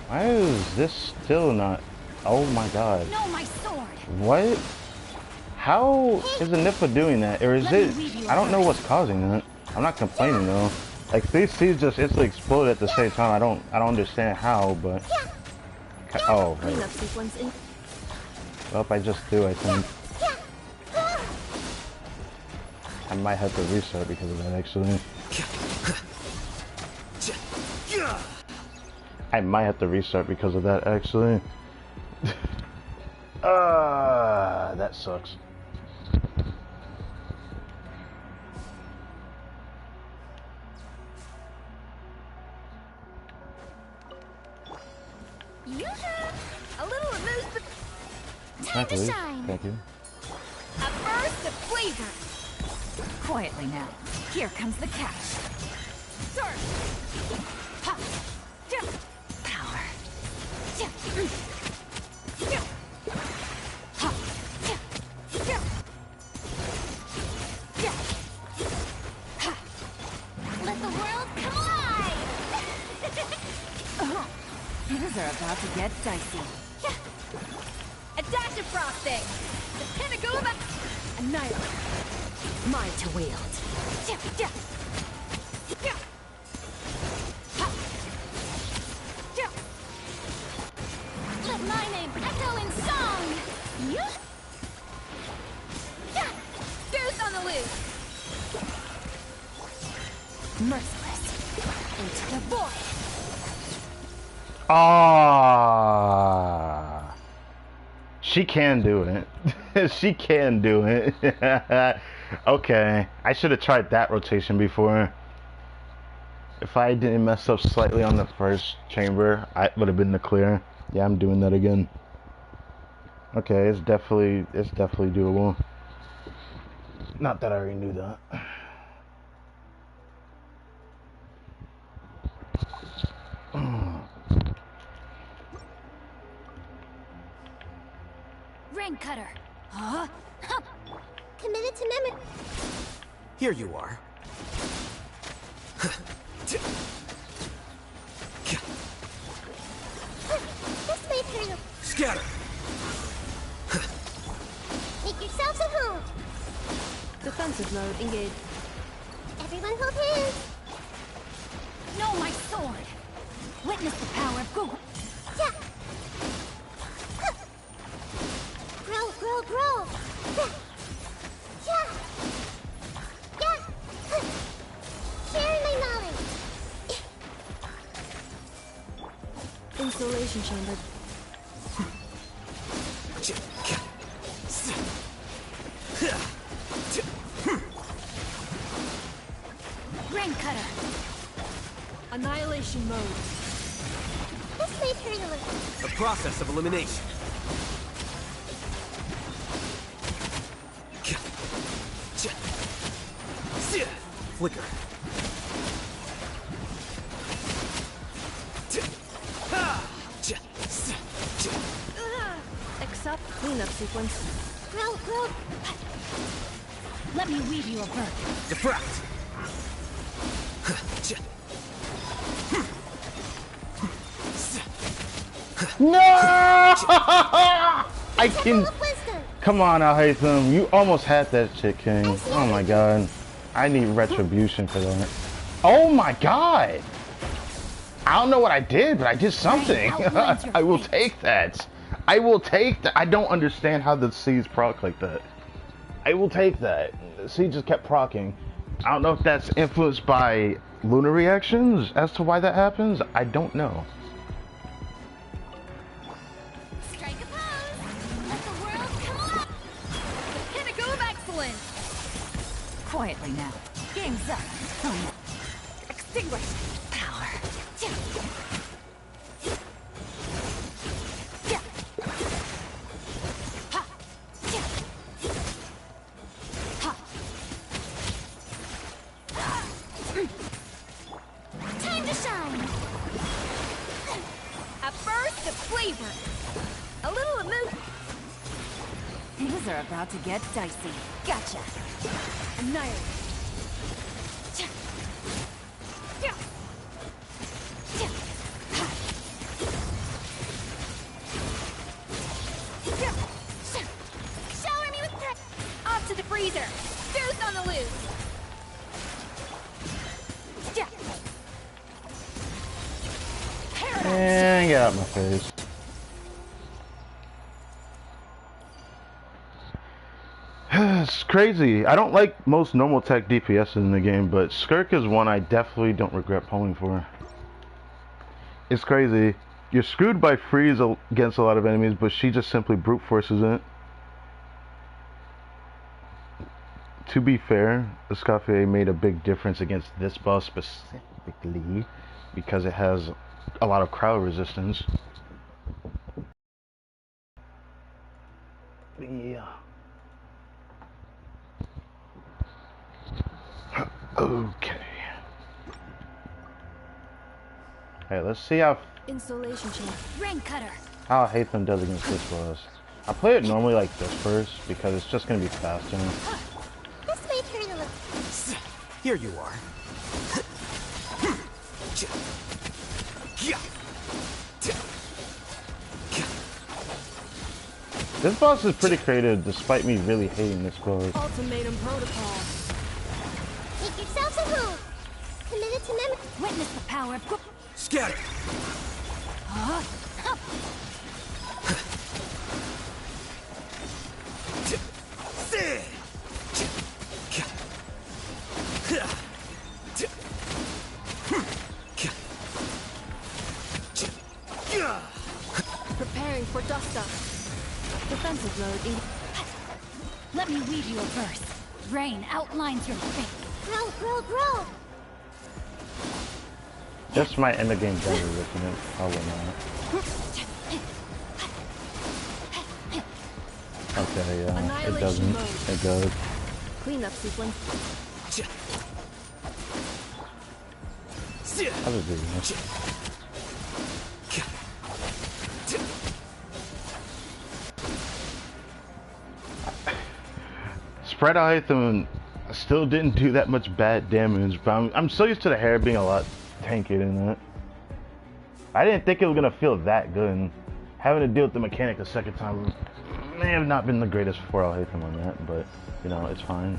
Why is this still not... Oh my god. No, my sword. What? How is the Nippa doing that? Or is it... I don't know what's causing that. I'm not complaining though. Like these seeds just instantly explode at the same time. I don't understand how, but... Oh, right. Cleanup sequence in. Well, I just do, I think. I might have to restart because of that, actually. I might have to restart because of that, actually. That sucks. A little amusement. Time to Please. shine. Thank you. A burst of flavor. Quietly now. Here comes the catch. Surf. Ha. Yeah. Power. Yeah. Yeah. Ha. Yeah. Yeah. Yeah. Ha. Let the world come alive. Things are about to get dicey. A dash of frosting. The pinnacle of Annihilate. Mine to wield. Yeah. Yeah. Yeah. Ha. Yeah. Let my name echo in song. Yeah. Yeah. Goose on the loose. Merciless. Into the void. Ah, she can do it. She can do it. Okay, I should have tried that rotation before. If I didn't mess up slightly on the first chamber, I would have been the clear. Yeah, I'm doing that again. Okay, it's definitely doable. Not that I already knew that. Rain cutter. Huh? Huh. Committed to memory. Here you are. This may hurt a. Scatter. Make yourselves at home. Defensive mode engaged. Everyone hold hands. No, my sword. Witness the power of Google. Yeah. Huh. Grow, grow, grow. Yeah. Yeah. Huh. Sharing my knowledge. Insulation chamber. Rain cutter. Annihilation mode. This may hurt a little. A process of elimination. Flicker. Accept cleanup sequence. Grow, grow. Let me weave you a bird. Diffract. No! I can. Full of wisdom. Come on, Al-Haytham. You almost had that shit, King. Oh my god. I need retribution for that. Oh my god! I don't know what I did, but I did something. I will take that. I will take that. I don't understand how the seeds proc like that. I will take that. The seed just kept procking. I don't know if that's influenced by lunar reactions as to why that happens. I don't know. Strike a pose. Let the world come alive. Quietly now. Game's up. Extinguish. Power. Time to shine. A burst of flavor. A little emotion. Things are about to get dicey. Gotcha. Annihilate. Shower me with praise. Off to the freezer. Goose on the loose. And get out my face. It's crazy. I don't like most normal tech DPS in the game, but Skirk is one I definitely don't regret pulling for. It's crazy. You're screwed by freeze against a lot of enemies, but she just simply brute forces it. To be fair, Escoffier made a big difference against this boss specifically because it has a lot of crowd resistance. Yeah. Okay. Hey, let's see Insulation chain. Rain cutter. how Hatham does against this boss. I play it normally like this first because it's just gonna be faster. This may turn a little. Here you are. This boss is pretty creative despite me really hating this boss. Ultimatum protocol. Make yourselves at home. Committed to memory. Witness the power of... Scatter. Preparing for dust up. Defensive mode in... Let me weave you a verse. Rain outlines your fate. Grow, grow, grow. Just my end of game better looking at probably not. Okay, yeah, it Annihilation doesn't. mode. It goes. Cleanup sequence. I'll just do this. Spread Hytham still didn't do that much bad damage, but I'm so used to the hair being a lot tankier than that. I didn't think it was gonna feel that good. Having to deal with the mechanic the second time may have not been the greatest for Hytham on that, but you know, it's fine.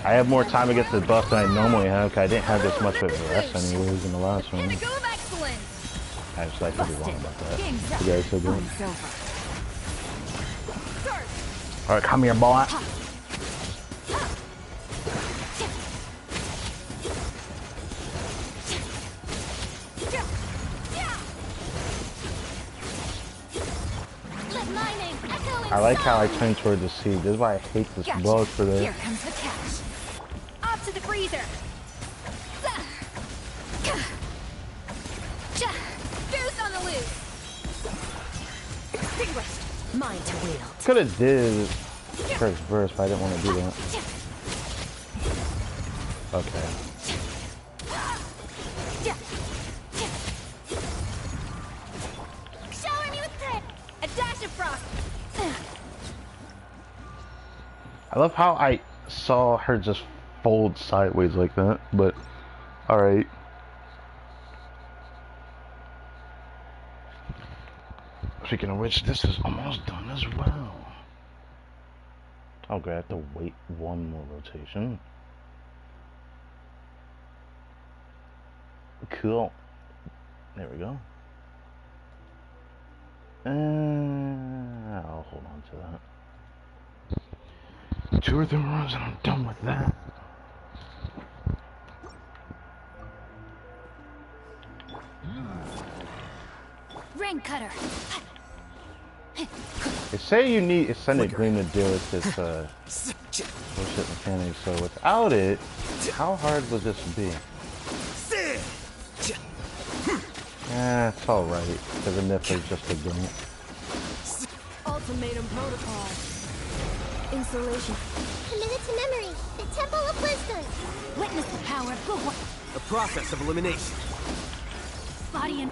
I have more time against the buff than I normally have, because I didn't have this much of a rest anyways in the last one. And a go of excellence. I just like to be wrong about that. Game's up. You guys so good. It's over. Start. Alright, come here, boy. Let my name echo in I like how I song. turn toward the sea. This is why I hate this Gotcha. boss for Here that. comes the catch. Off to the freezer. Goose on the loose. Extinguished. Mine to wield. Could have did first verse, but I didn't want to do that. Okay. Shower me with praise. A dash of frost. I love how I saw her just fold sideways like that, but alright. Speaking of which, this is almost done as well. Okay, I have to wait one more rotation. Cool. There we go. I'll hold on to that. 2 or 3 runs and I'm done with that. Rain cutter. They say you need Ascended Green to deal with this bullshit mechanics. So without it, how hard would this be? Yeah, it's alright, because the nip is just a game. Ultimatum protocol. Installation. Committed to memory. The Temple of Wisdom. Witness the power of good one. The process of elimination. Body and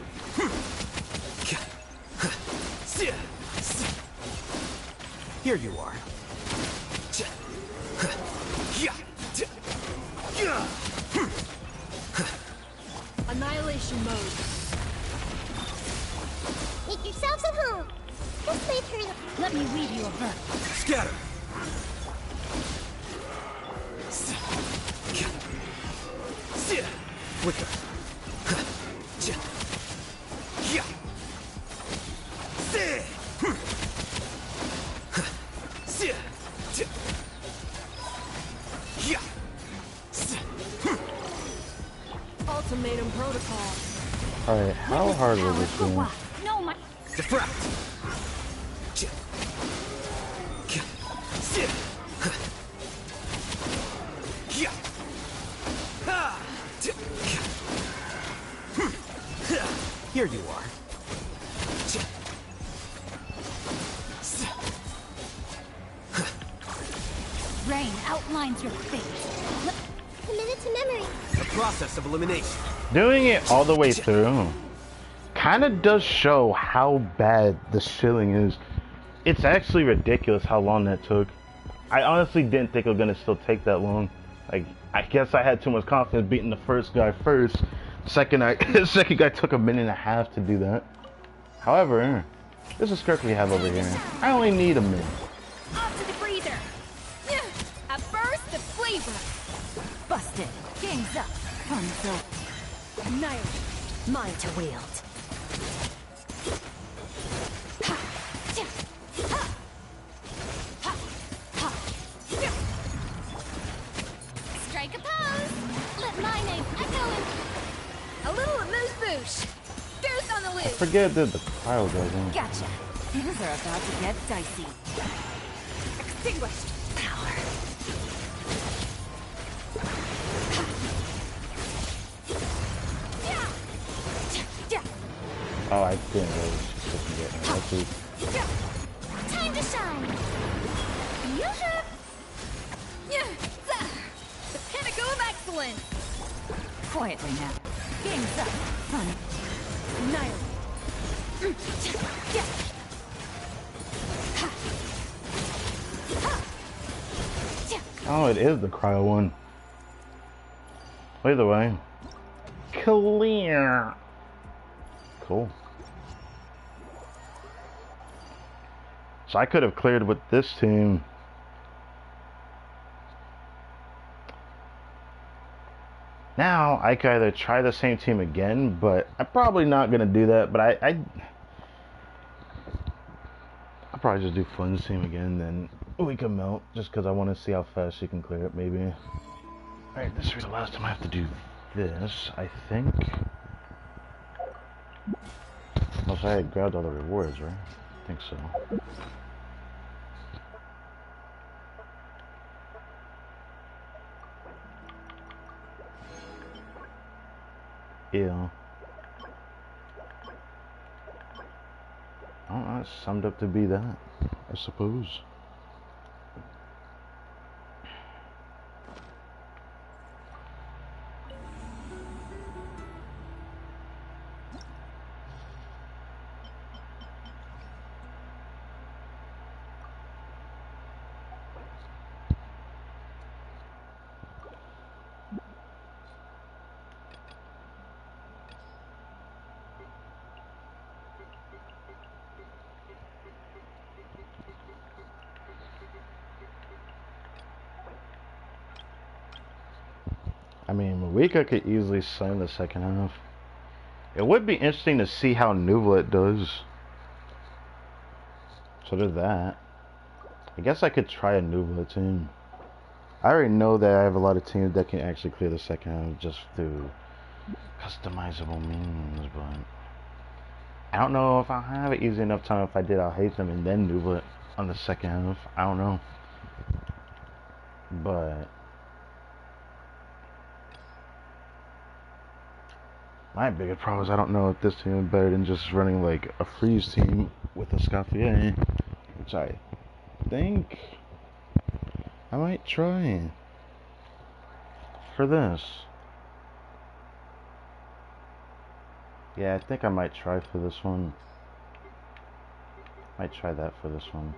Here you are. Annihilation mode. Make yourselves at home. This may turn. let me weave you a verse. Scatter. Quicker. Ultimatum protocol. Alright, how hard was this Good game? one. No, my Diffract. Here you are. brain outlines your fate. Committed to memory. The process of elimination. Doing it all the way through kind of does show how bad the shilling is. It's actually ridiculous how long that took. I honestly didn't think it was gonna still take that long. Like, I guess I had too much confidence beating the first guy first. Second guy took a minute and a half to do that. However, this is script we have over here. I only need a minute. Off to the breather. A burst of flavor. Busted. Game's up. Fun's up. Annihilate. Mine to wield. Strike a pose. Let my name echo in. A little amuse-bouche. Goose on the I loose. forget that the pile goes in. Gotcha. Things are about to get dicey. Extinguished. Power. Oh, I didn't really fucking get it. That's it. Time to shine. Yoo-hoo. The pinnacle of excellence. Quietly now. Game's up. Fun. Annihilate. Oh, it is the cryo one. Either way. Clear. Cool. So I could have cleared with this team. Now I could either try the same team again, but I'm probably not gonna do that. But I'll probably just do Flynn's team again, then we can melt, just because I want to see how fast you can clear it, maybe. Alright, this will be the last time I have to do this, I think. Unless I had grabbed all the rewards, right? I think so. Yeah. Oh, that summed up to be that, I suppose. I mean, Marika could easily sign the second half. It would be interesting to see how Nuvelet does. So there's that. I guess I could try a Nuvelet team. I already know that I have a lot of teams that can actually clear the second half just through customizable means, but I don't know if I'll have it easy enough time. If I did, I'll hate them and then Nuvelet on the second half. I don't know. But my biggest problem is I don't know if this team is better than just running like a freeze team with a Scaffier, which I think I might try for this. Yeah, I think I might try for this one. Might try that for this one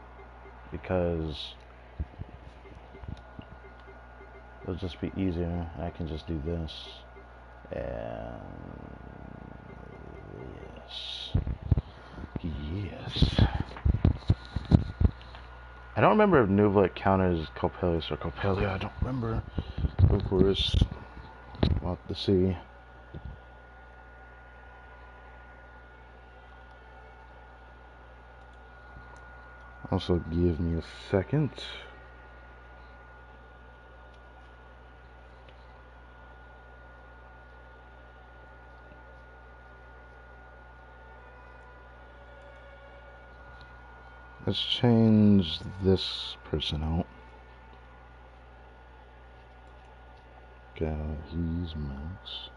because it'll just be easier. I can just do this. And yes. I don't remember if Nuvla counters Coppelius or Coppelia. I don't remember. Of course, we'll have to see. Also, give me a second. Let's change this person out. Okay, he's max.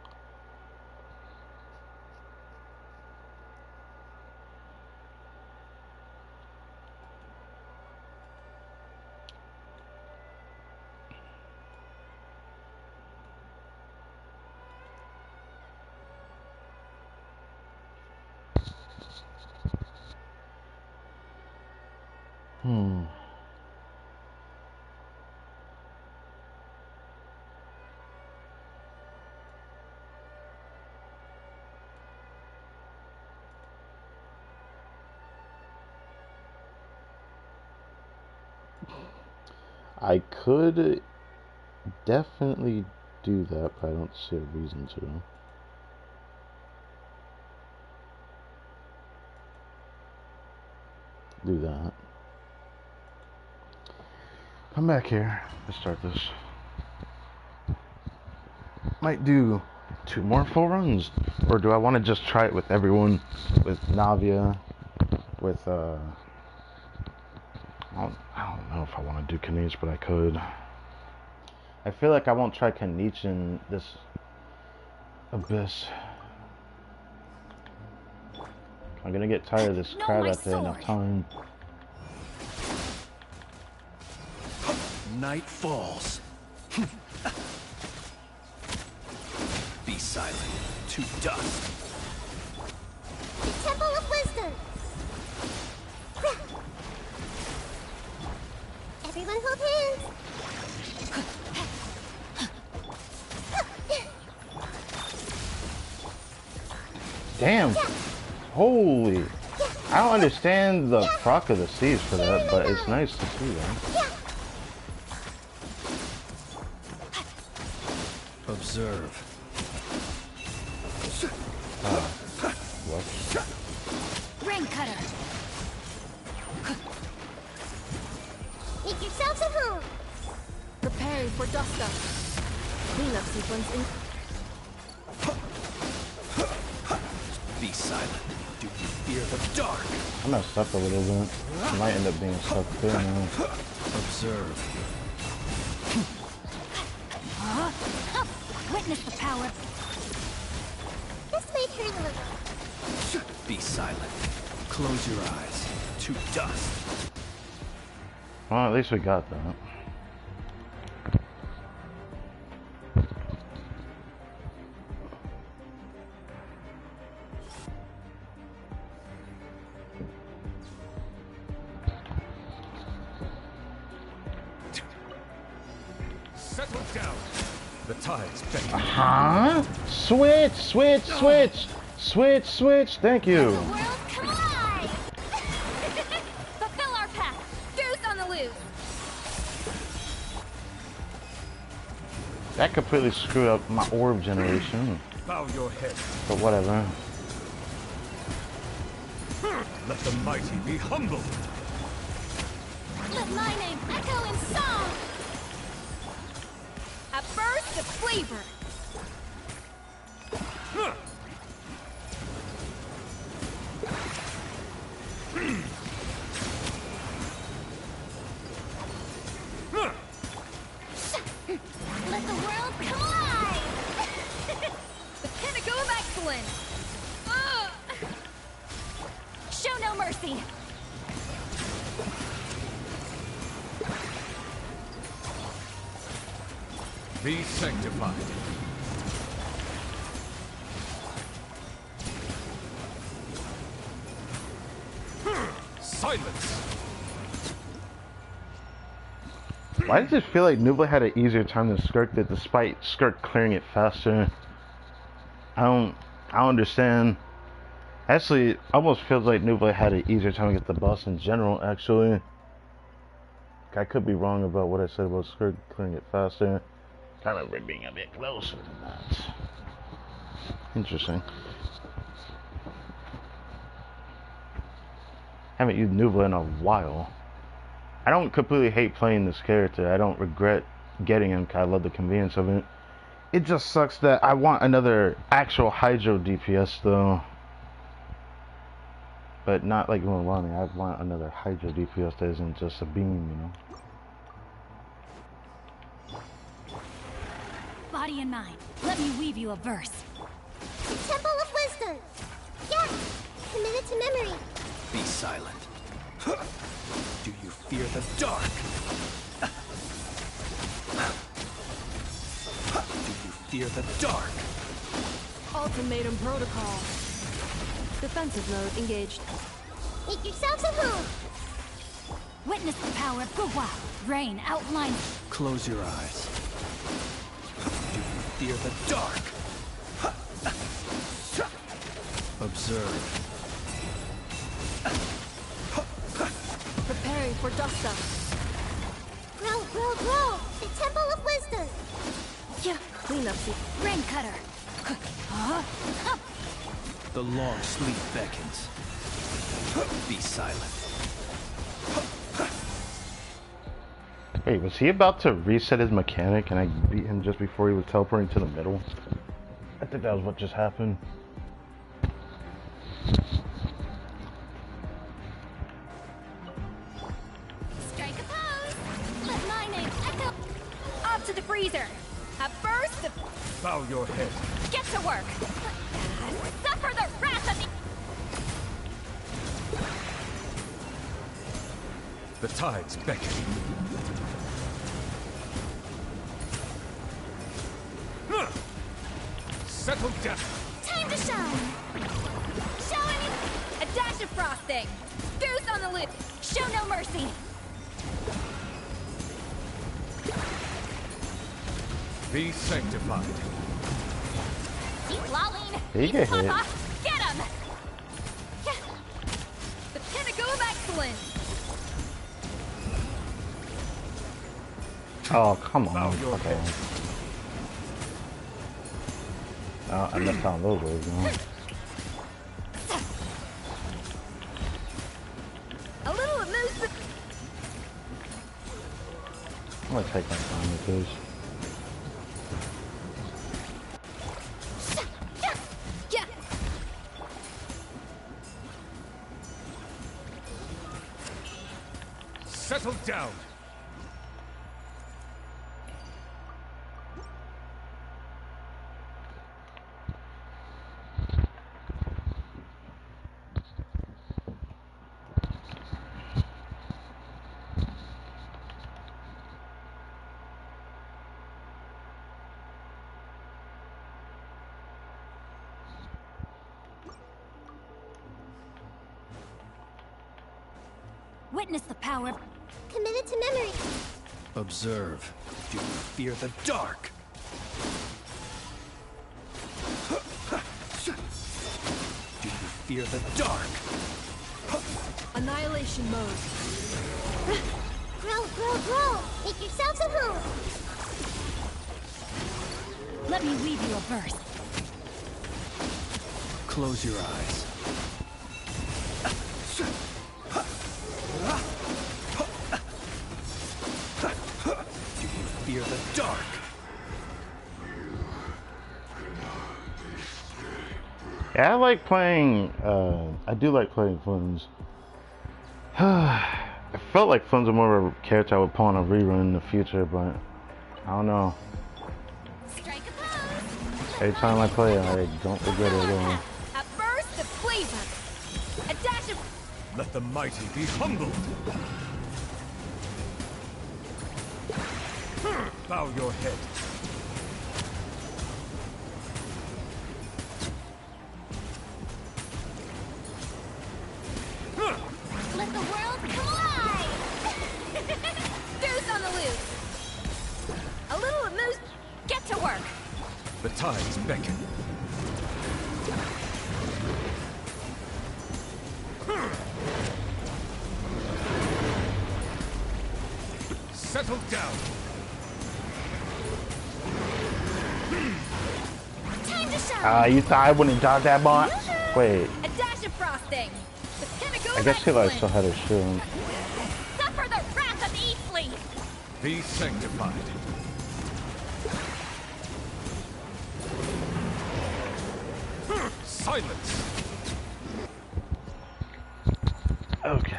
I could definitely do that, but I don't see a reason to. Do that. Come back here. Let's start this. Might do 2 more full runs, or do I want to just try it with everyone? With Navia, with I don't know if I want to do Kanich, but I could. I feel like I won't try Kanich in this Abyss. I'm gonna get tired of this crab after enough time. Night falls. Be silent. To dust. Temple of Wisdom. Everyone hold hands. Damn. Holy. I don't understand the proc of the seas for that, but it's nice to see that. Observe. What? Ring cutter. Make yourselves at home. Preparing for dust up. Cleanup sequence in. Be silent. Do you fear the dark? I messed up a little bit. I might end up being stuck there now. Observe. Witness the power. This might hurt a little. Be silent. Close your eyes. To dust. Well, at least we got that. Settle down. The tide's beckon. Huh? Switch, switch, switch, switch, switch. Thank you. The world collide! Fulfill our pact. Goose on the loose. That completely screwed up my orb generation. Bow your head. But whatever. Let the mighty be humbled. Let my name echo in song. A burst of flavor. Show no mercy. Be sanctified. Silence. Why does it feel like Nubla had an easier time than Skirk did, despite Skirk clearing it faster? I don't understand. Actually, it almost feels like Nubla had an easier time to get the boss in general, actually. I could be wrong about what I said about Skirk clearing it faster. I remember it being a bit closer than that. Interesting. Haven't used Nubla in a while. I don't completely hate playing this character. I don't regret getting him because I love the convenience of it. It just sucks that I want another actual Hydro DPS though. But not like Mulani. I want another Hydro DPS that isn't just a beam, you know. Body and mind, let me weave you a verse. The Temple of Wisdom. Yes, committed to memory. Be silent. Do you fear the dark? Do you fear the dark? Ultimatum protocol. Defensive mode engaged. Make yourselves at home. Witness the power of Gugwa. Rain outlines. Close your eyes. Do you fear the dark? Observe. Preparing for dust up. Grow, grow, grow. The Temple of Wisdom. Yeah, clean up seat. Rain cutter. The long sleep beckons. Be silent. Wait, was he about to reset his mechanic and I beat him just before he was teleporting to the middle? I think that was what just happened. Strike a pose. Let my name echo. Up to the freezer. A burst of... Bow your head. Get to work. Suffer the wrath of the... The tides beckon. Settle down. Time to shine. Showing you a dash of frosting. Goose on the loop. Show no mercy. Be sanctified. Keep lolling. He get hit. Get him. Yeah. The pinnacle of excellence. Oh, come on. Bow your Okay. head. I left on those words, you know. A little amusement. I'm gonna take my time with this. Yeah. Settle down. Witness the power. Committed to memory. Observe. Do you fear the dark? Do you fear the dark? Annihilation mode. Grow, grow, grow. Make yourselves at home. Let me weave you a verse. Close your eyes. Do you fear the dark? Yeah, I like playing, I do like playing Fluns. I felt like Fluns are more of a character I would pull on a rerun in the future, but I don't know. Strike a pose. Every time I play it, I don't regret it at all. A burst of flavor. A dash of... Let the mighty be humbled. Bow your head. Let the world collide! Goose on the loose! A little amuse... Get to work! The tides beckon. Settle down. Time to shine! You thought I wouldn't dodge that bot? Wait, A dash of frosting! The pinnacle I of guess he like still excellence. had his shield. Suffer the wrath of Eastleaf! Be sanctified. Silence. Okay.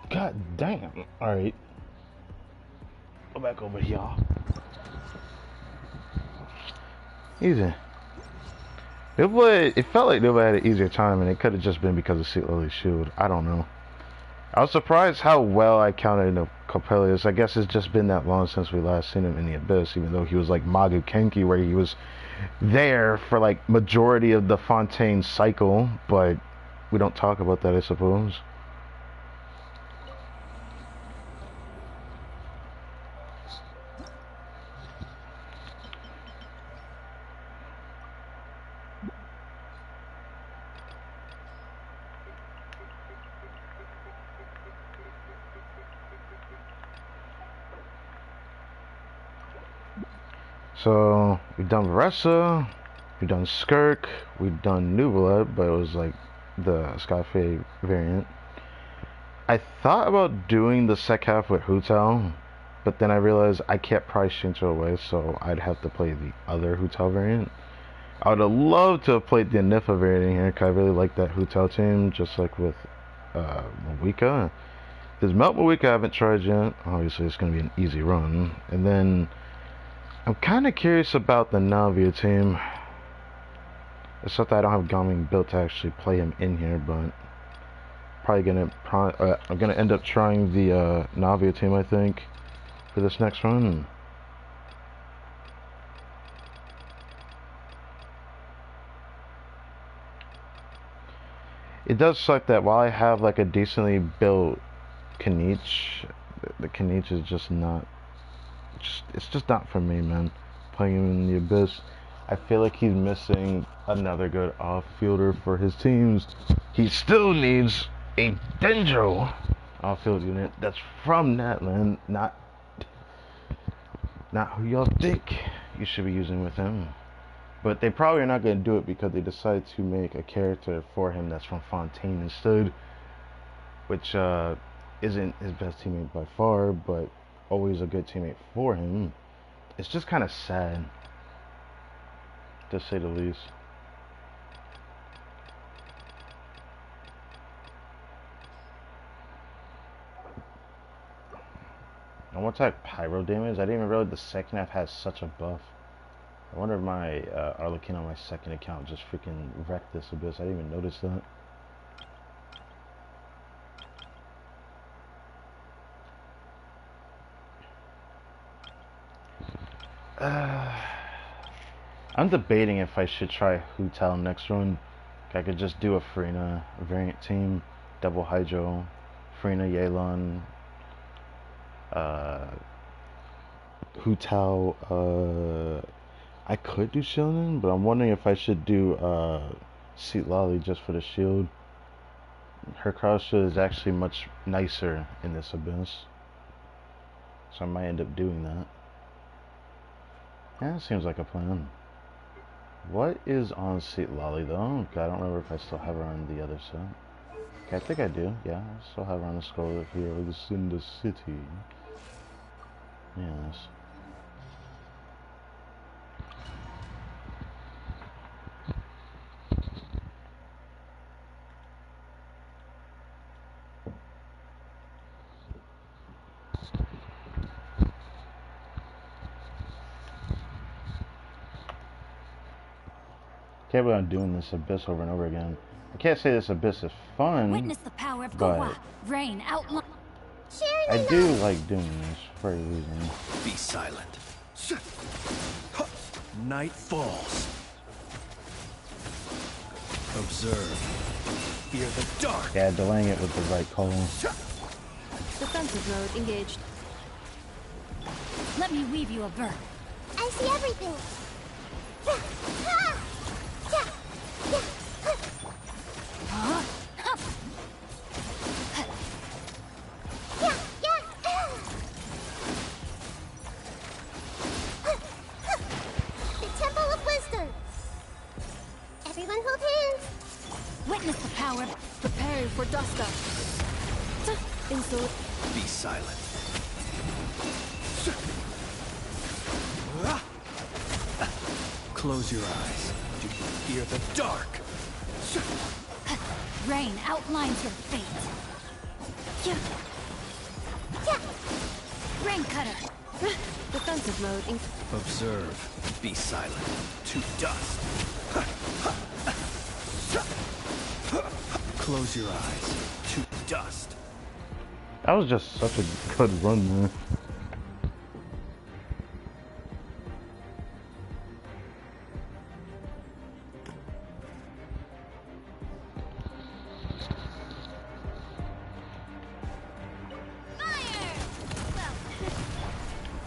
God damn. Alright. Go back over here. Easy. It felt like nobody had an easier time, and it could have just been because of Seat Lily's shield. I don't know. I was surprised how well I counted the Coppelius. I guess it's just been that long since we last seen him in the Abyss, even though he was like Magu Kenki, where he was there for like majority of the Fontaine cycle, but we don't talk about that, I suppose. So we've done Varessa, we've done Skirk, we've done Nuvola, but it was like the Skyfae variant. I thought about doing the second half with Hutel, but then I realized I can't price Shinto away, so I'd have to play the other Hutel variant. I would have loved to have played the Nifa variant here, because I really like that Hutel team, just like with Moika. This Melt Moika I haven't tried yet. Obviously it's going to be an easy run. And then I'm kind of curious about the Navia team. Except that I don't have Gaming built to actually play him in here, but I'm gonna end up trying the Navia team, I think, for this next run. It does suck that while I have like a decently built Kaniche, the Kaniche is just not. It's just not for me, man. Playing him in the Abyss, I feel like he's missing another good off-fielder for his teams. He still needs a Dendro off-field unit that's from Natland, not who y'all think you should be using with him. But they probably are not going to do it because they decided to make a character for him that's from Fontaine instead, which isn't his best teammate by far, but always a good teammate for him. It's just kind of sad, to say the least. And what type of pyro damage? I didn't even realize the second half has such a buff. I wonder if my Arlequin on my second account just freaking wrecked this Abyss. I didn't even notice that. I'm debating if I should try Hutel next run. I could just do a Frina variant team, double Hydro, Frina, Yelan, Hutel. I could do Shilin, but I'm wondering if I should do Seat Lolly just for the shield. Her cross shield is actually much nicer in this Abyss, so I might end up doing that. Yeah, seems like a plan. What is on Seat Lolly though? Okay, I don't remember if I still have her on the other set. Okay, I think I do. Yeah, I still have her on the Scarlet Heroes in the city. Yes. can't believe I'm doing this Abyss over and over again. I can't say this Abyss is fun, Witness the power of but Gawa. Rain outline. I do like doing this for a reason. Be silent. Night falls. Observe. Fear the dark. Yeah, delaying it with the right call. Defensive mode engaged. Let me weave you a verb. I see everything. The Temple of Wisdom. Everyone hold hands. Witness the power. Preparing for dust up. Insult. Be silent. Close your eyes. Do you fear the dark? Rain outlines your fate. Rain cutter. Defensive mode in Observe. Be silent. To dust. Close your eyes. To dust. That was just such a good run, man.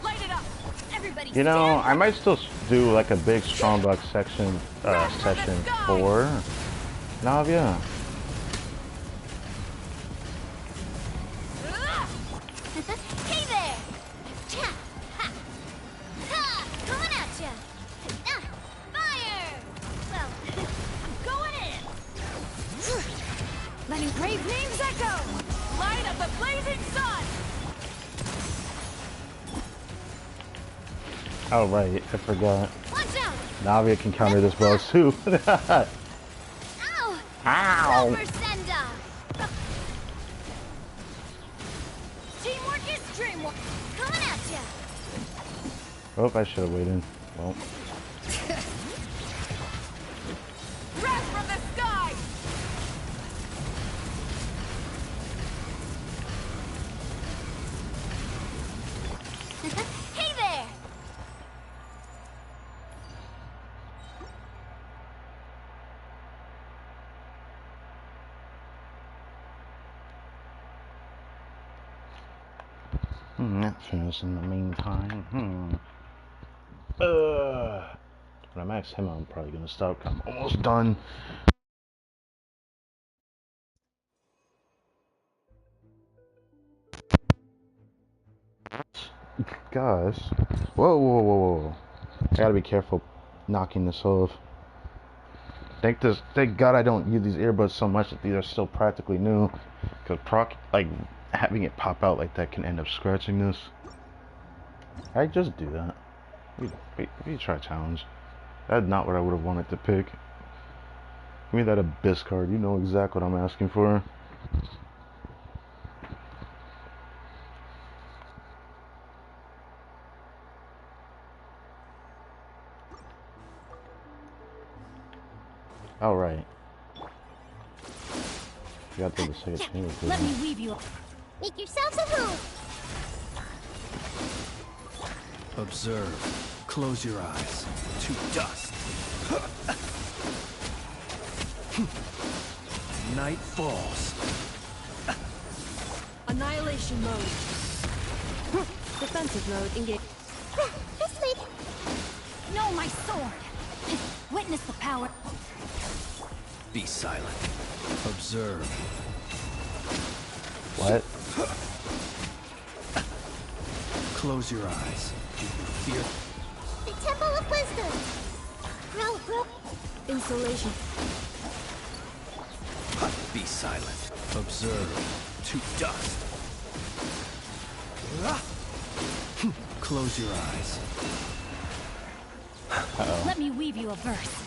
Light it up. Everybody You know, stand I might still do like a big Strongbox section session for Navia. Hey there! Cha! Ha! Ha! Coming at ya! Fire! Well, I'm going in! Letting brave names echo! Light of the blazing sun. Oh right, I forgot. Watch out! Navia can counter this well too. Ow! Ow! Silver send-off! Teamwork is dreamwork! Coming at ya! Oh, I should have waited. Well, Breath from the sky. Hey there! that finished in the meantime. When I max him, I'm probably gonna stop. I'm almost done. Guys, whoa! I gotta be careful knocking this off. Thank God I don't use these earbuds so much that these are still practically new. Cause having it pop out like that can end up scratching this. I just do that. We try a challenge. That's not what I would have wanted to pick. Give me that Abyss card. You know exactly what I'm asking for. All right. You got to do the second thing. Let me weave you. Make yourselves at home. Observe. Close your eyes. To dust. Night falls. Annihilation mode. Defensive mode engaged. This way. No, my sword! Witness the power. Be silent. Observe. What? Close your eyes. Do you fear? The Temple of Wisdom. Grow. Insulation. Be silent. Observe. To dust. Close your eyes. Let me weave you a verse.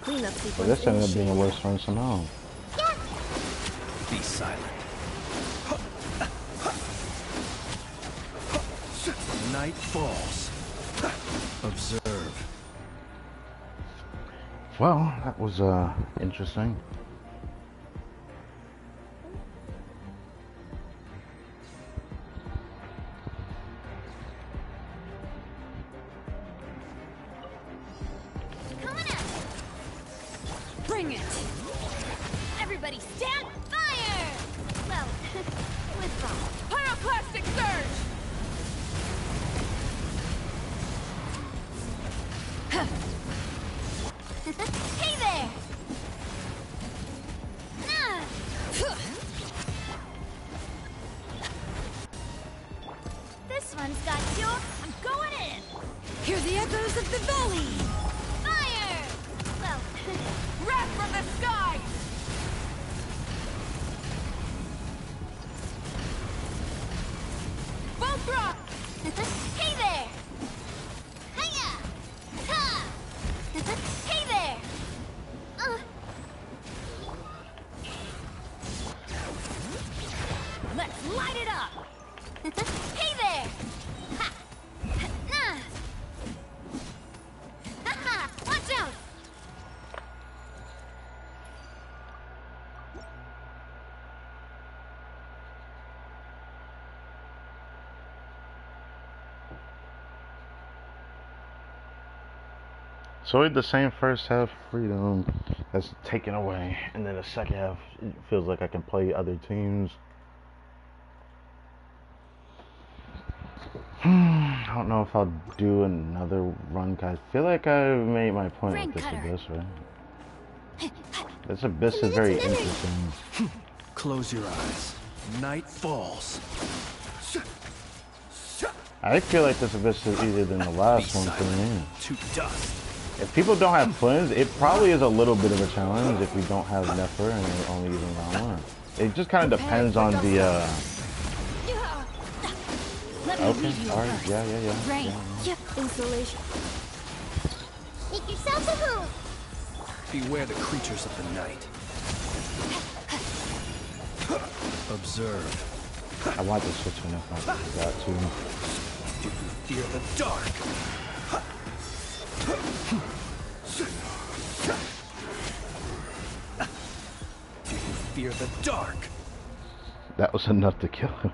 Cleanup Well, sequence this ended up being a initiated. worse run somehow. Be silent. Night falls. Observe. Well, that was interesting. Coming at you. Bring it. Everybody stand fire. Well, withdraw. Pyroclastic surge. Hey there. Nah. This one's got you. I'm going in. Hear the echoes of the valley. Fire! Well, wrath from the sky. Voltron! Hey there! Hiya! Ha! Hey there! Let's light it up! Hey there! Ha! Nah! Ha-ha! Watch out! So we had the same first half freedom that's taken away, and then the second half it feels like I can play other teams. I don't know if I'll do another run, guys. I feel like I made my point with this abyss, right? This abyss is very interesting. Close your eyes. Night falls. I feel like this abyss is easier than the last Be one for me. silent. To dust. If people don't have twins, it probably is a little bit of a challenge if we don't have Nefer and we're only using round one. It just kind of depends on the, Okay, alright, yeah. Rain. Yeah. Installation. Make yourselves a home. Beware the creatures of the night. Observe. I want to switch to Nefer. I got to. Do you fear the dark? Do you fear the dark? That was enough to kill him.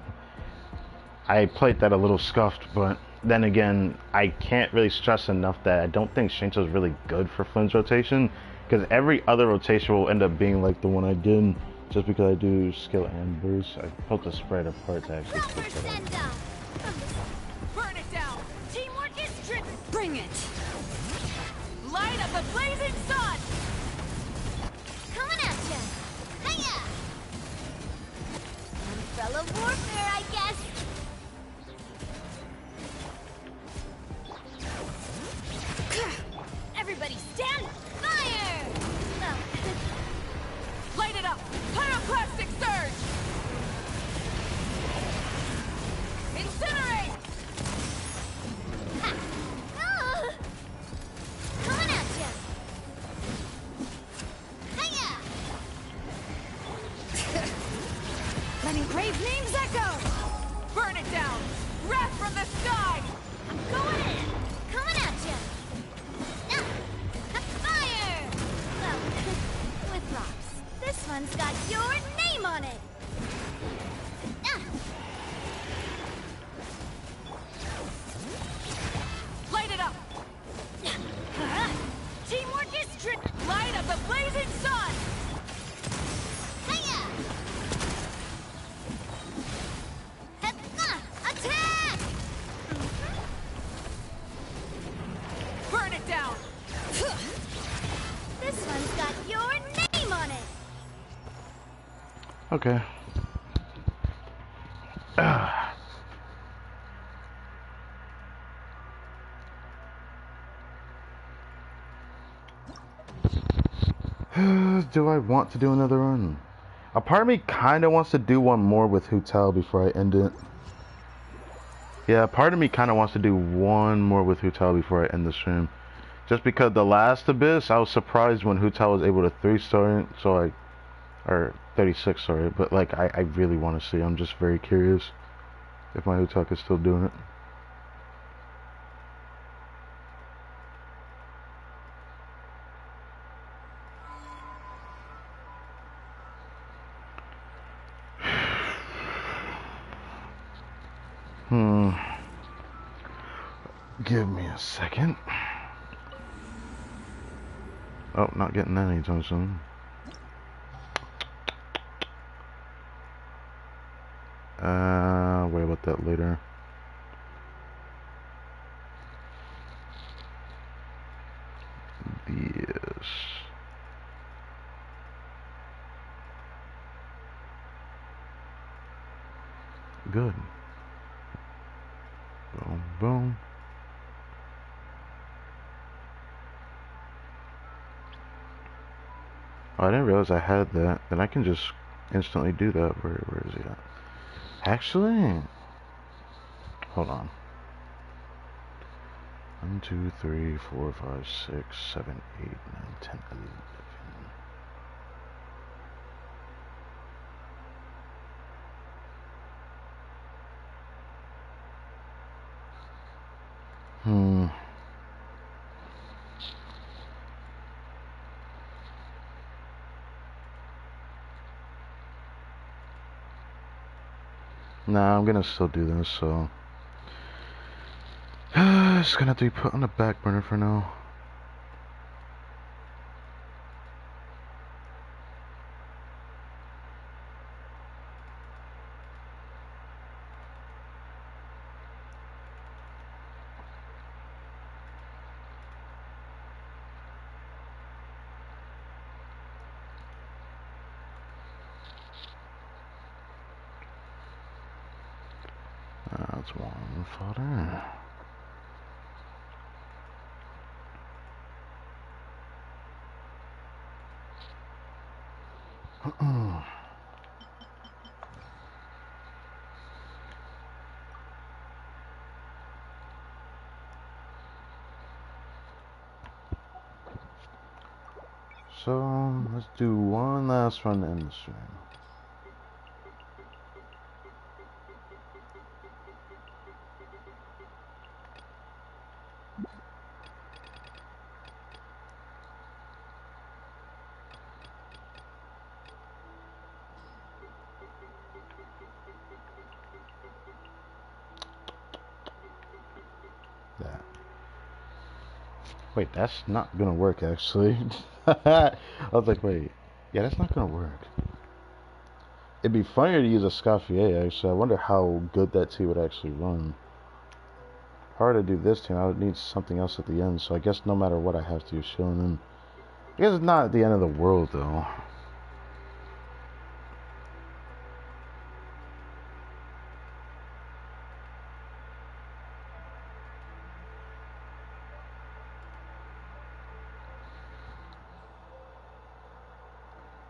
I played that a little scuffed, but then again, I can't really stress enough that I don't think Shinto's really good for Flynn's rotation, because every other rotation will end up being like the one I did, just because I do skill and burst. I put the spread apart to actually Rubber switch that send up. up. Burn it down. Teamwork is driven. Bring it. Light up the blazing sun. Coming at ya. Hiya. Umbrella warfare, I guess. Everybody stand fire! Well, light it up! Pyroclastic surge! Incinerate! Ha! Ah! Coming at ya! Hiya! Letting brave names echo! Burn it down! Wrath from the sky! I'm going in! Coming at ya! Fire! Well, with rocks. This one's got your name on it! Light it up! Teamwork is light up the blazing sun! Hiya! Attack! Burn it down! This one's got your name on it! Okay. Do I want to do another run? A part of me kind of wants to do one more with Hutel before I end it. Yeah, part of me kind of wants to do one more with Hutel before I end the stream. Just because the last Abyss, I was surprised when Hutel was able to 3-star it, so or 36, sorry, but like, I really want to see. I'm just very curious if my Hutel is still doing it. Hmm. Give me a second. Oh, not getting that anytime soon. Worry about that later. Yes. Good. Boom, boom. Oh, I didn't realize I had that. Then I can just instantly do that. Where is he at? Actually, hold on. 1, 2, 3, 4, 5, 6, 7, 8, 9, 10, 11. Hmm. Nah, I'm gonna still do this, so it's gonna have to be put on the back burner for now. That's one fodder. So let's do one last run to end the stream. That. Wait, that's not gonna work actually. I was like, wait, yeah, that's not gonna work. It'd be funnier to use a Scaffier actually. I wonder how good that tea would actually run. If I were to do this team, I would need something else at the end, so I guess no matter what I have to use Shilling. I guess it's not at the end of the world though.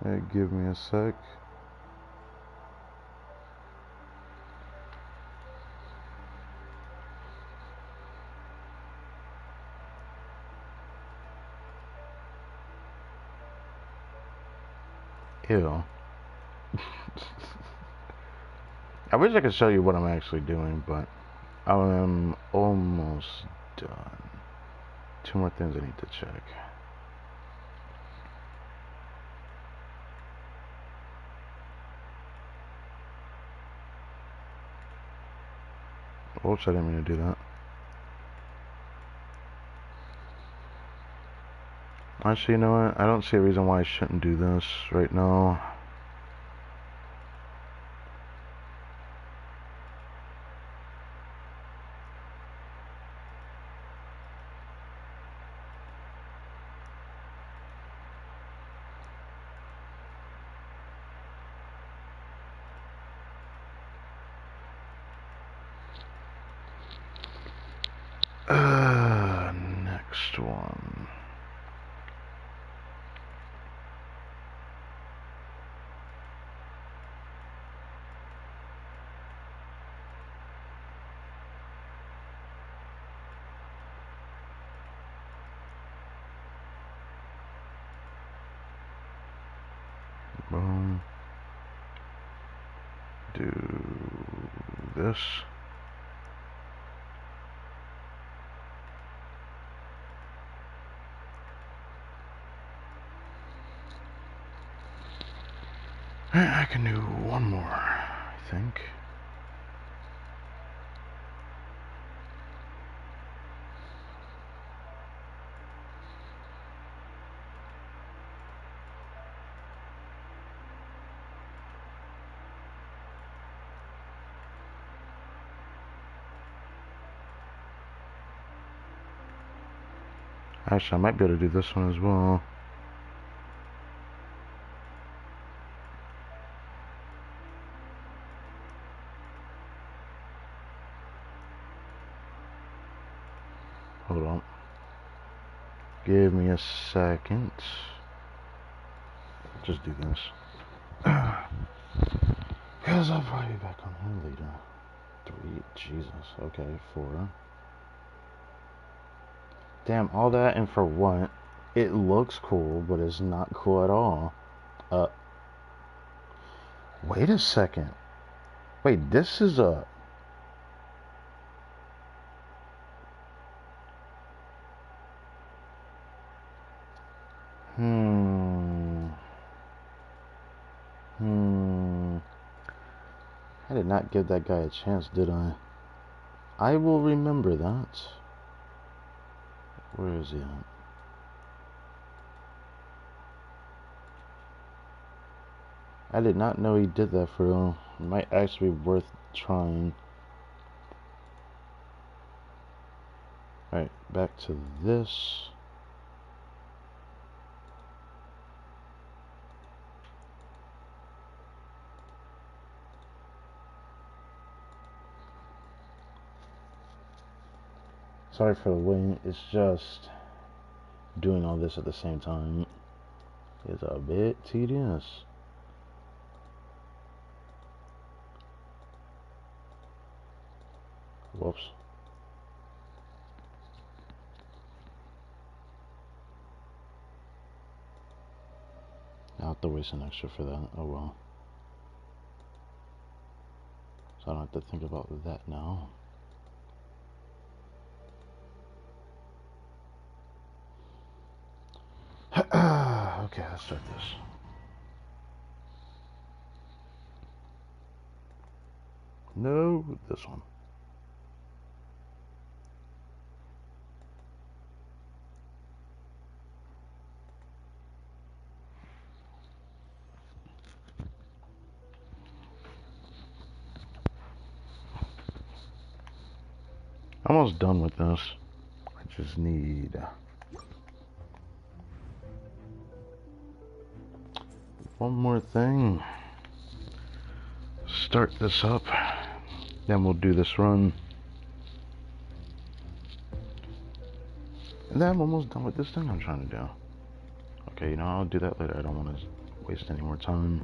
Hey, give me a sec. Ew. I wish I could show you what I'm actually doing, but I am almost done. 2 more things I need to check. Oops, I didn't mean to do that. Actually, you know what? I don't see a reason why I shouldn't do this right now. Next one. Boom. Do this. I can do one more, I think. Actually, I might be able to do this one as well. Hold on. Give me a second. Just do this. Because I'll probably be back on here later. 3, Jesus. Okay, 4. Damn, all that and for what? It looks cool, but it's not cool at all. Wait a second. Wait, this is a... I did not give that guy a chance, did I? I will remember that. Where is he at? I did not know he did that for real. It might actually be worth trying. Alright, back to this. Sorry for the wait, it's just doing all this at the same time is a bit tedious. Whoops. I'll have to waste an extra for that. Oh well. So I don't have to think about that now. Okay, let's start this. No, this one. Almost done with this. I just need one more thing. Start this up. Then we'll do this run. And then I'm almost done with this thing I'm trying to do. Okay, you know, I'll do that later. I don't want to waste any more time.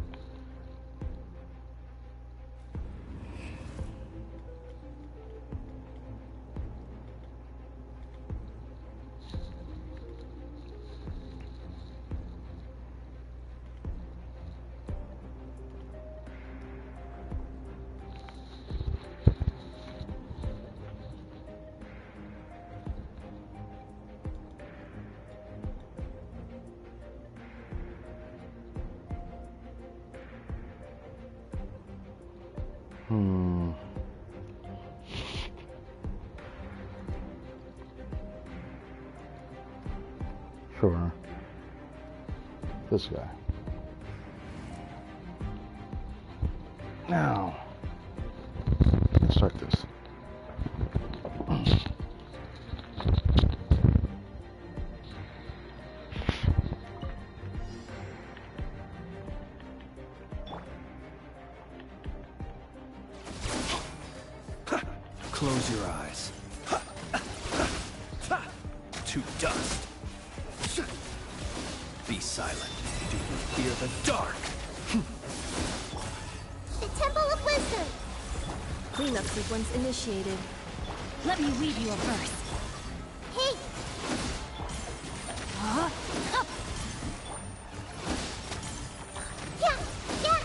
Sure. This guy. Now, let's start this. Close your eyes. To dust. Be silent. Do you fear the dark? The Temple of Wisdom. Cleanup sequence initiated. Let me weave you a verse. Hey! Huh? Up! Yeah! Yeah!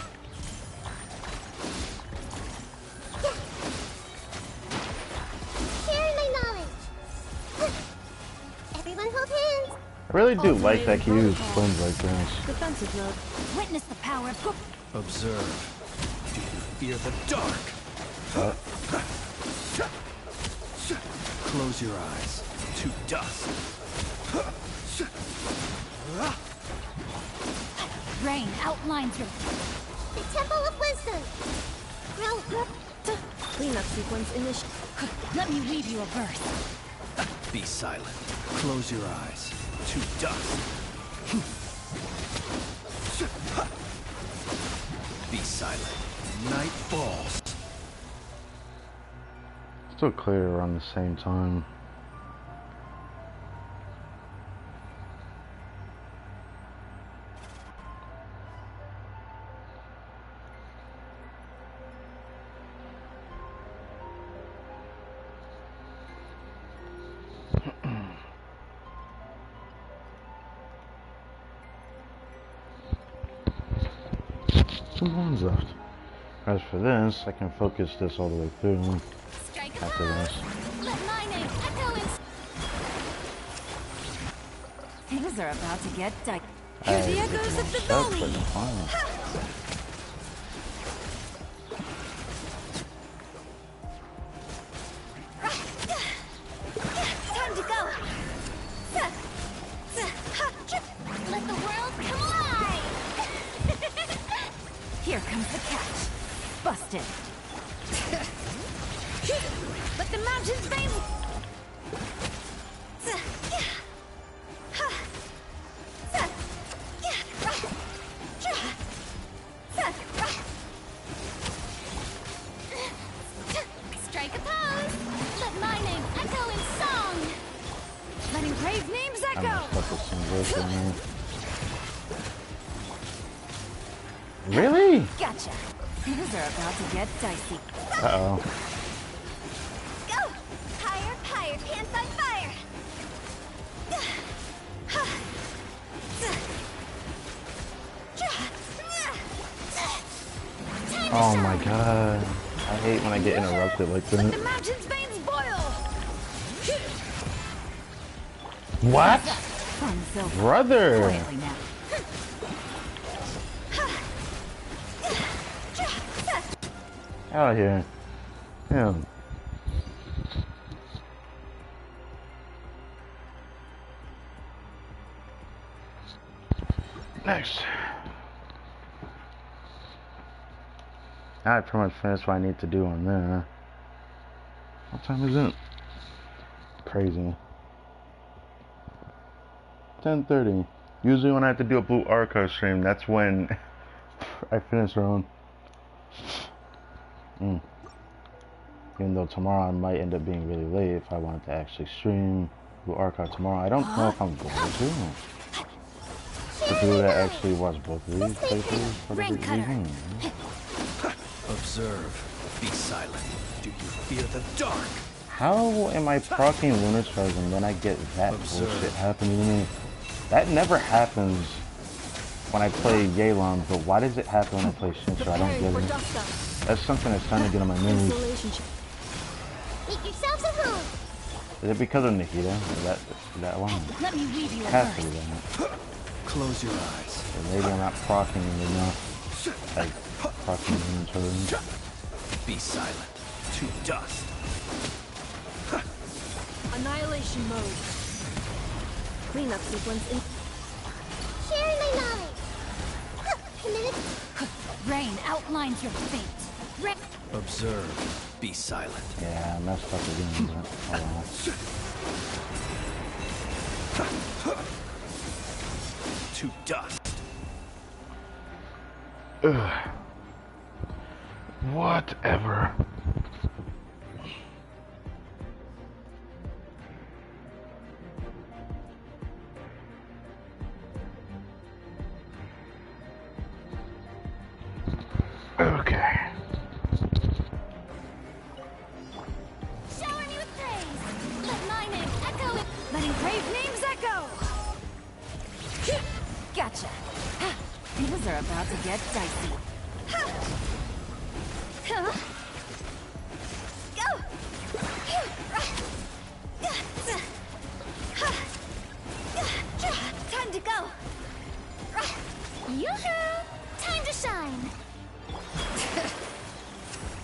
Yeah! Sharing my knowledge. Everyone hold hands. I really do like that he uses films like this. Defensive mode. Witness the power of... Observe. Do you fear the dark? Close your eyes. To dust. Rain outlines your... The Temple of Wisdom. Grow. Cleanup sequence initiated. Let me weave you a verse. Be silent. Close your eyes. To dust. Be silent. Night falls. Still clear around the same time. Some ones left. As for this, I can focus this all the way through. After this. Let my name echo in... Things are about to get dark. Hear the echoes of the valley. Time to go. Let the world come alive. Here comes the catch. Busted. Let the mountains veins. Strike a pose. Let my name echo in song. Letting brave names echo. Really? Gotcha. Things are about to get dicey. Uh-oh. Go! Higher, higher, can't fight fire! Oh my god. I hate when I get interrupted like Let the that. mountain's veins boil! What? Fun's over. Brother! Quietly now. Out of here. Yeah. Next. I pretty much finished what I need to do on there. What time is it? Crazy. 10:30. Usually when I have to do a Blue Archive stream, that's when I finish around. Even though tomorrow I might end up being really late if I wanted to actually stream Blue Archive tomorrow. I don't know if I'm going to. For people that actually watch both of these playthroughs for the reason. Observe. Be silent. Do you fear the dark? How am I proccing Lunar Stars and then I get that bullshit happening to me? That never happens when I play Yelan, but why does it happen when I play Shinshu? I don't get it. That's something that's trying to get on my memory. Make yourselves at home. Is it because of Nikita? Is that one? Let me weave you a Has to be verse. that. Close your eyes. So maybe I'm not proccing enough. Like, proccing Lunar Stars. Be silent. To dust. Annihilation mode. Cleanup sequence in... Sharing my knowledge. Committed. Rain outlines your fate. Observe. Be silent. Yeah, I messed up again, but oh well. To dust. Ugh. Whatever. Okay. Shower me with praise. Let my name echo in... Letting brave names echo. Gotcha. Things are about to get dicey. Huh? Go! Time to go. Yoo-hoo! Time to shine.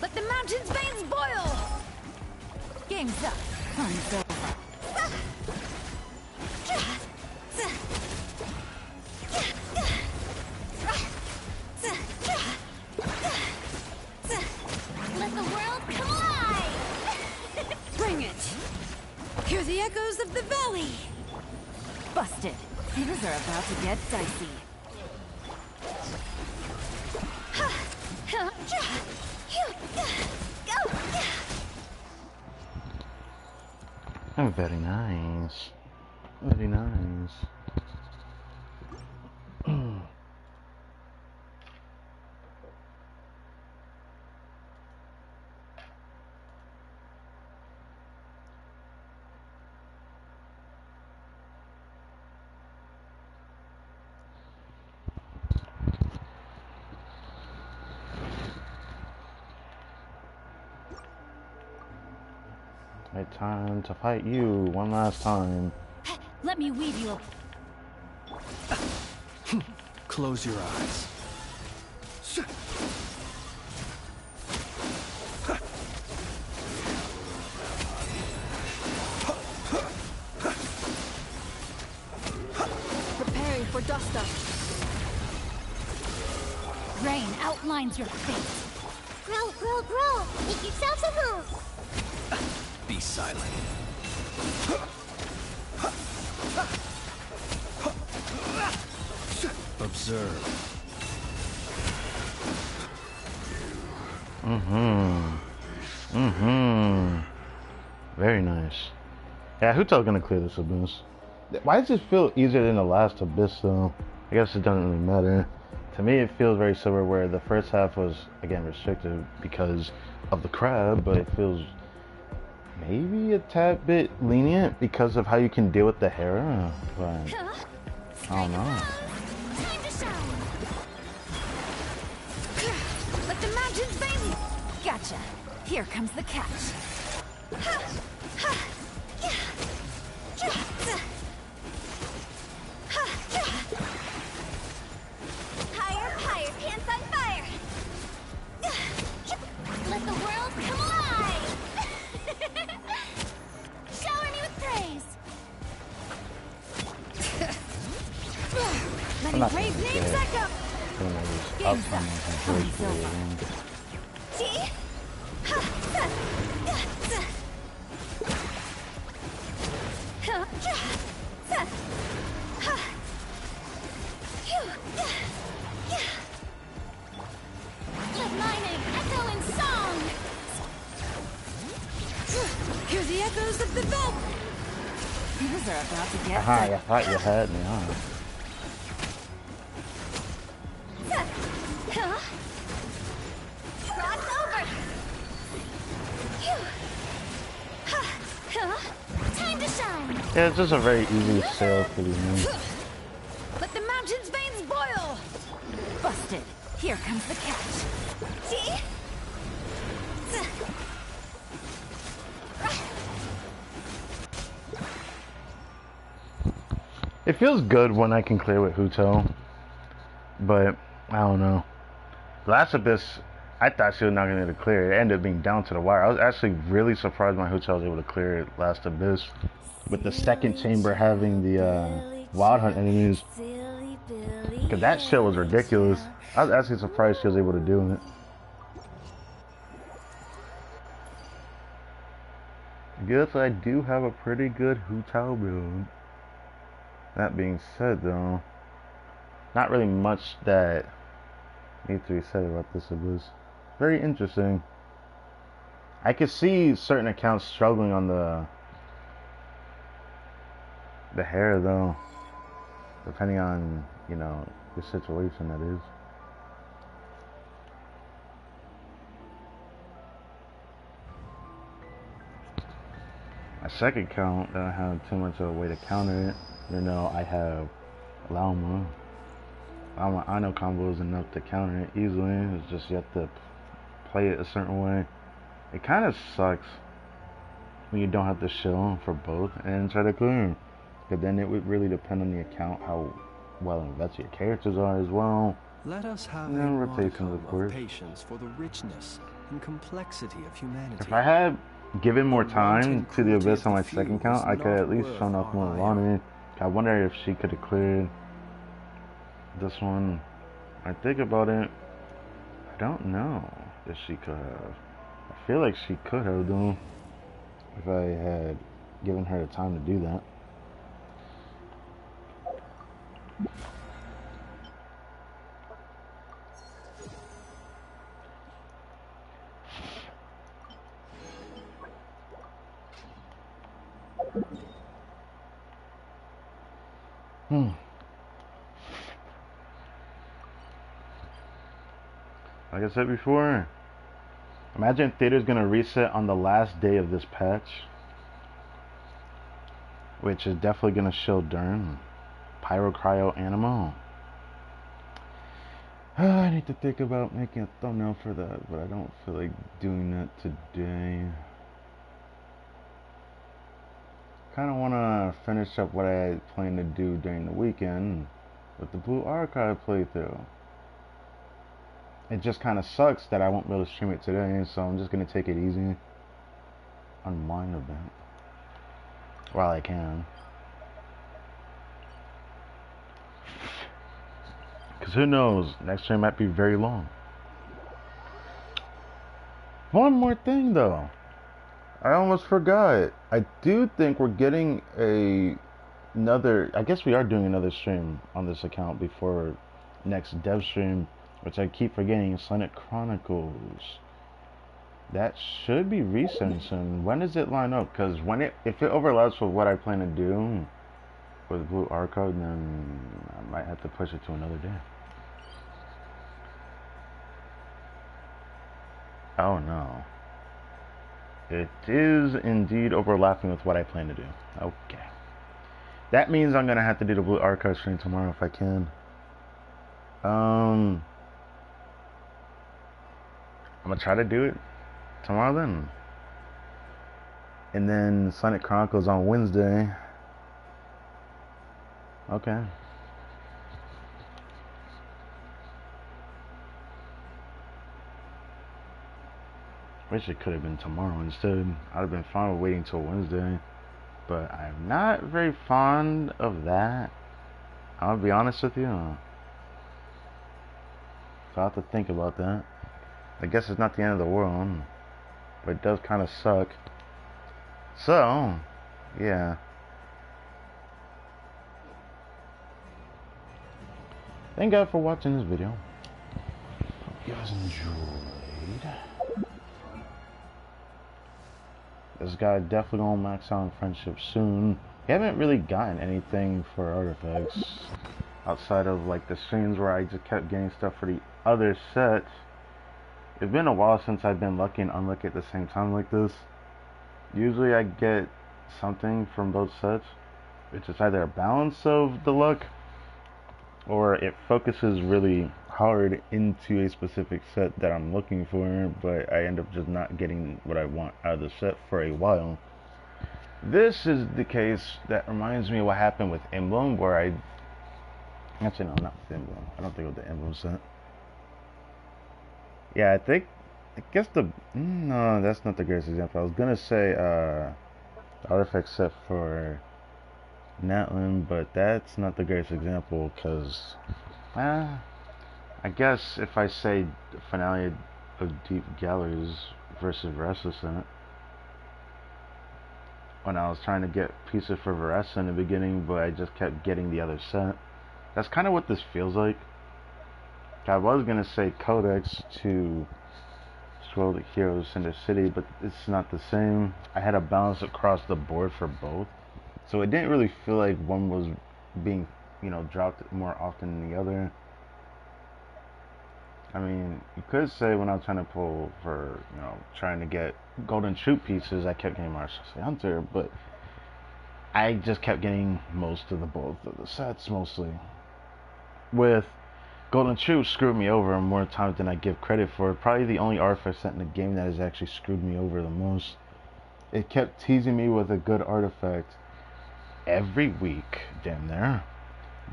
Let the mountain's veins boil. Game's up. Fun's over. Let the world come alive! Bring it! Hear the echoes of the valley. Busted. Things are about to get dicey. Oh, very nice. Very nice. Right, time to fight you one last time. Let me weave you. Close your eyes. Preparing for dust up. Rain outlines your fate. Grow, grow, grow! Make yourselves a home! Be silent. Observe. Very nice. Yeah, Huto's gonna clear this abyss. Why does it feel easier than the last abyss though? I guess it doesn't really matter. To me it feels very similar where the first half was, again, restricted because of the crab, but it feels maybe a tad bit lenient because of how you can deal with the Hera, but I don't know. Time to shine. Let the mountains vein. Gotcha. Here comes the catch. Higher, higher, pants on fire! Let the world come alive! Shower me with praise! Let I'm me not praise gonna names get echo. Game's up. Party's over. See? Let my name echo in song! Hear the echoes of the bell. Things are about to get Aha, dicey. you thought you had me on. Cross over! Time to shine! Yeah, it's just a very easy sail for these men. Let the mountain's veins boil. Busted. Here comes the catch. See? It feels good when I can clear with Huto, but I don't know. Last Abyss, I thought she was not going to clear. It ended up being down to the wire. I was actually really surprised my Huto was able to clear it last Abyss, with the second chamber having the Wild Hunt enemies. Because that shit was ridiculous. I was actually surprised she was able to do it. I guess I do have a pretty good Huto build. That being said, though, not really much that needs to be said about this Abyss. Very interesting. I could see certain accounts struggling on the hair, though, depending on, you know, the situation that is. My second count, I don't have too much of a way to counter it. You know, I have Lauma. I know combo is enough to counter it easily. It's just you have to play it a certain way. It kind of sucks when you don't have to show for both and try to clear. But then it would really depend on the account, how well invested your characters are as well. Let us have And a then rotations, modicum of course. patience for the richness and complexity of humanity. If I had given more time to the Abyss on my second count, I could at least shown off more Lonnie. I wonder if she could have cleared this one. I think about it, I don't know if she could have. I feel like she could have, though, if I had giving her the time to do that. Like I said before, imagine theater's gonna reset on the last day of this patch, which is definitely gonna show Durn, Pyro Cryo Animo. I need to think about making a thumbnail for that, but I don't feel like doing that today. Kind of want to finish up what I had planned to do during the weekend with the Blue Archive playthrough. It just kind of sucks that I won't be able to stream it today, so I'm just going to take it easy. Unwind a bit. While I can. Because who knows, next stream might be very long. One more thing though. I almost forgot. I do think we're getting another, I guess we are doing another stream on this account before next dev stream, which I keep forgetting, Sonic Chronicles. That should be recent soon. When does it line up? Because if it overlaps with what I plan to do with Blue Archive, then I might have to push it to another day. Oh no. It is indeed overlapping with what I plan to do. Okay. That means I'm going to have to do the Blue Archive stream tomorrow if I can. I'm going to try to do it tomorrow then. And then Sonic Chronicles on Wednesday. Okay. Wish it could have been tomorrow instead. I'd have been fine with waiting till Wednesday. But I'm not very fond of that. I'll be honest with you. So I have to think about that. I guess it's not the end of the world. But it does kind of suck. So, yeah. Thank God for watching this video. Hope you guys enjoyed. This guy definitely gonna max out in friendship soon. We haven't really gotten anything for artifacts outside of like the streams where I just kept getting stuff for the other sets. It's been a while since I've been lucky and unlucky at the same time like this. Usually I get something from both sets, which is either a balance of the luck or it focuses really hard into a specific set that I'm looking for, but I end up just not getting what I want out of the set for a while. This is the case that reminds me of what happened with Emblem, where actually no, not with Emblem. I don't think it was the Emblem set. Yeah, I guess no, that's not the greatest example. I was gonna say the artifact set for Natlan, but that's not the greatest example because I guess if I say the finale of Deep Galleries versus Veressa, when I was trying to get pieces for Veressa in the beginning, but I just kept getting the other set. That's kind of what this feels like. I was gonna say Codex to Scroll the Heroes in the City, but it's not the same. I had a balance across the board for both. So it didn't really feel like one was being, dropped more often than the other. I mean, you could say when I was trying to pull for, trying to get Golden Troop pieces, I kept getting Marshall Hunter, but I just kept getting both of the sets, mostly. With Golden Troop screwed me over more times than I give credit for. Probably the only artifact set in the game that has actually screwed me over the most. It kept teasing me with a good artifact every week, damn near,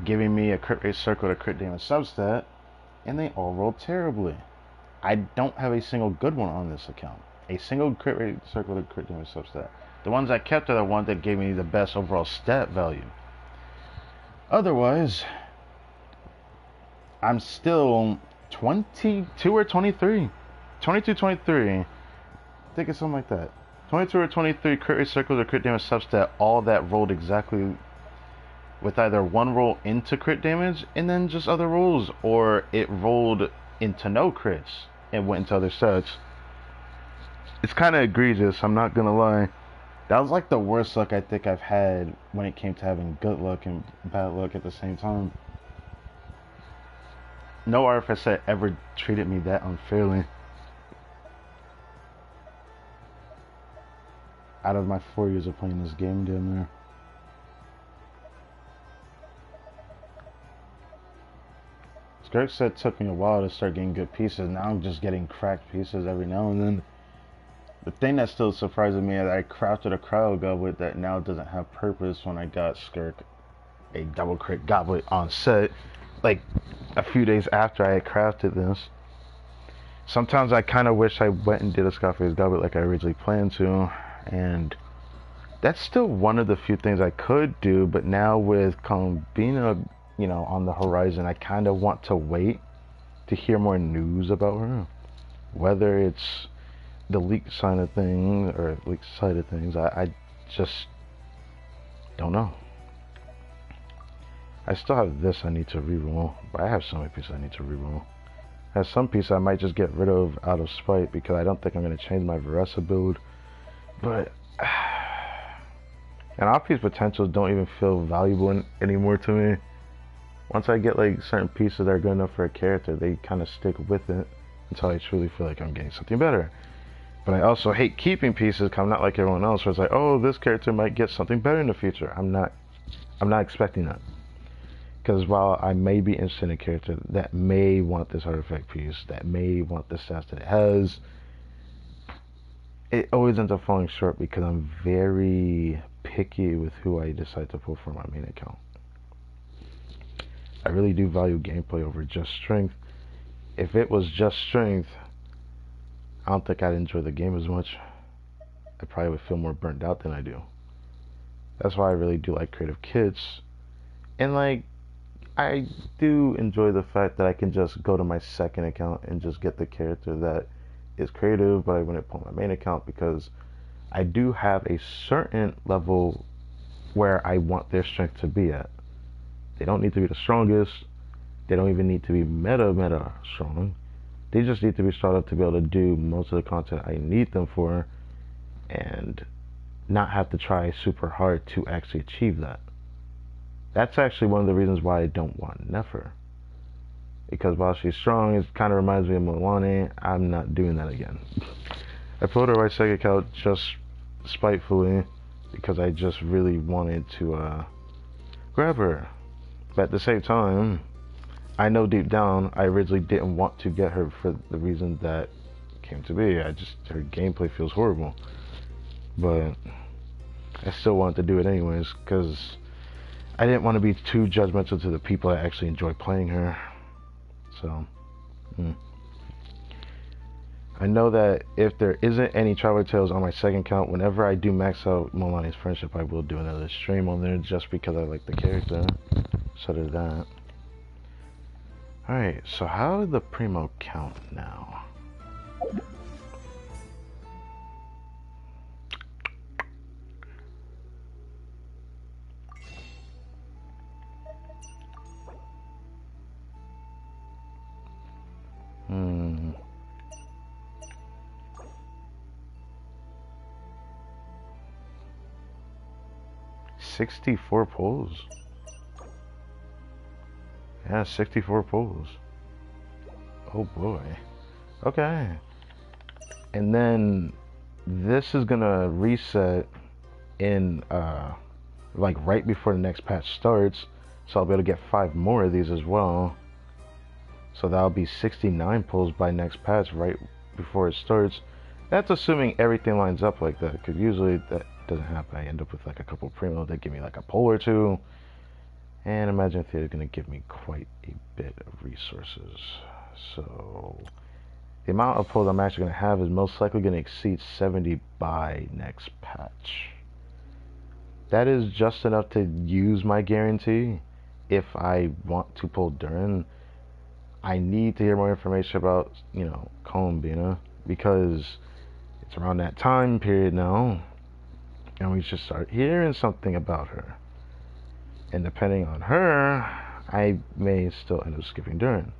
giving me a crit rate circle to crit damage substat, and they all rolled terribly. I don't have a single good one on this account. A single crit rate circle to crit damage substat. The ones I kept are the ones that gave me the best overall stat value. Otherwise, I'm still 22 or 23. 22, 23. I think it's something like that. 22 or 23 crit rate circles or crit damage such that all that rolled exactly with either one roll into crit damage and then just other rolls, or it rolled into no crits and went into other sets. It's kind of egregious, I'm not gonna lie. That was like the worst luck I think I've had when it came to having good luck and bad luck at the same time. No RFS set ever treated me that unfairly. Out of my 4 years of playing this game, damn near. Skirk said it took me a while to start getting good pieces. Now I'm just getting cracked pieces every now and then. The thing that still surprises me is I crafted a cryo goblet that now doesn't have purpose when I got Skirk a double crit goblet on set, like a few days after I had crafted this. Sometimes I kind of wish I went and did a Scarface goblet like I originally planned to, and that's still one of the few things I could do, but now with Columbina, you know, on the horizon, I kind of want to wait to hear more news about her. Whether it's the leak side of things, or leak side of things, I just don't know. I still have this I need to reroll, but I have so many pieces I need to reroll. I have some pieces I might just get rid of out of spite because I don't think I'm going to change my Veresa build. But and off-piece potentials don't even feel valuable anymore to me. Once I get like certain pieces that are good enough for a character, they kind of stick with it until I truly feel like I'm getting something better. But I also hate keeping pieces because I'm not like everyone else where it's like, oh, this character might get something better in the future. I'm not expecting that. Because while I may be interested in a character that may want this artifact piece, that may want the stats that it has, it always ends up falling short because I'm very picky with who I decide to pull for my main account. I really do value gameplay over just strength. If it was just strength, I don't think I'd enjoy the game as much. I probably would feel more burnt out than I do. That's why I really do like creative kits. And like, I do enjoy the fact that I can just go to my second account and just get the character that is creative, but I wouldn't pull my main account because I do have a certain level where I want their strength to be at. They don't need to be the strongest. They don't even need to be meta strong. They just need to be strong enough to be able to do most of the content I need them for and not have to try super hard to actually achieve that. That's actually one of the reasons why I don't want Nefer. Because while she's strong, it kind of reminds me of Milani. I'm not doing that again. I pulled her right second account just spitefully because I just really wanted to grab her. But at the same time, I know deep down I originally didn't want to get her for the reason that came to be. Her gameplay feels horrible. But I still wanted to do it anyways because I didn't want to be too judgmental to the people that actually enjoy playing her. So, I know that if there isn't any Traveler Tales on my second account, whenever I do max out Milani's friendship, I will do another stream on there just because I like the character. So there's that. Alright, so how did the Primo count now? Hmm. 64 pulls. Yeah, 64 pulls. Oh boy. Okay. And then this is gonna reset in like right before the next patch starts. So I'll be able to get 5 more of these as well. So that'll be 69 pulls by next patch right before it starts. That's assuming everything lines up like that, because usually that doesn't happen. I end up with like a couple Primo that give me like a pull or two. And Imagine Theater is going to give me quite a bit of resources. So the amount of pulls I'm actually going to have is most likely going to exceed 70 by next patch. That is just enough to use my guarantee if I want to pull Durin. I need to hear more information about, you know, Columbina, because it's It's around that time period now, and we should start hearing something about her. And depending on her, I may still end up skipping Durin.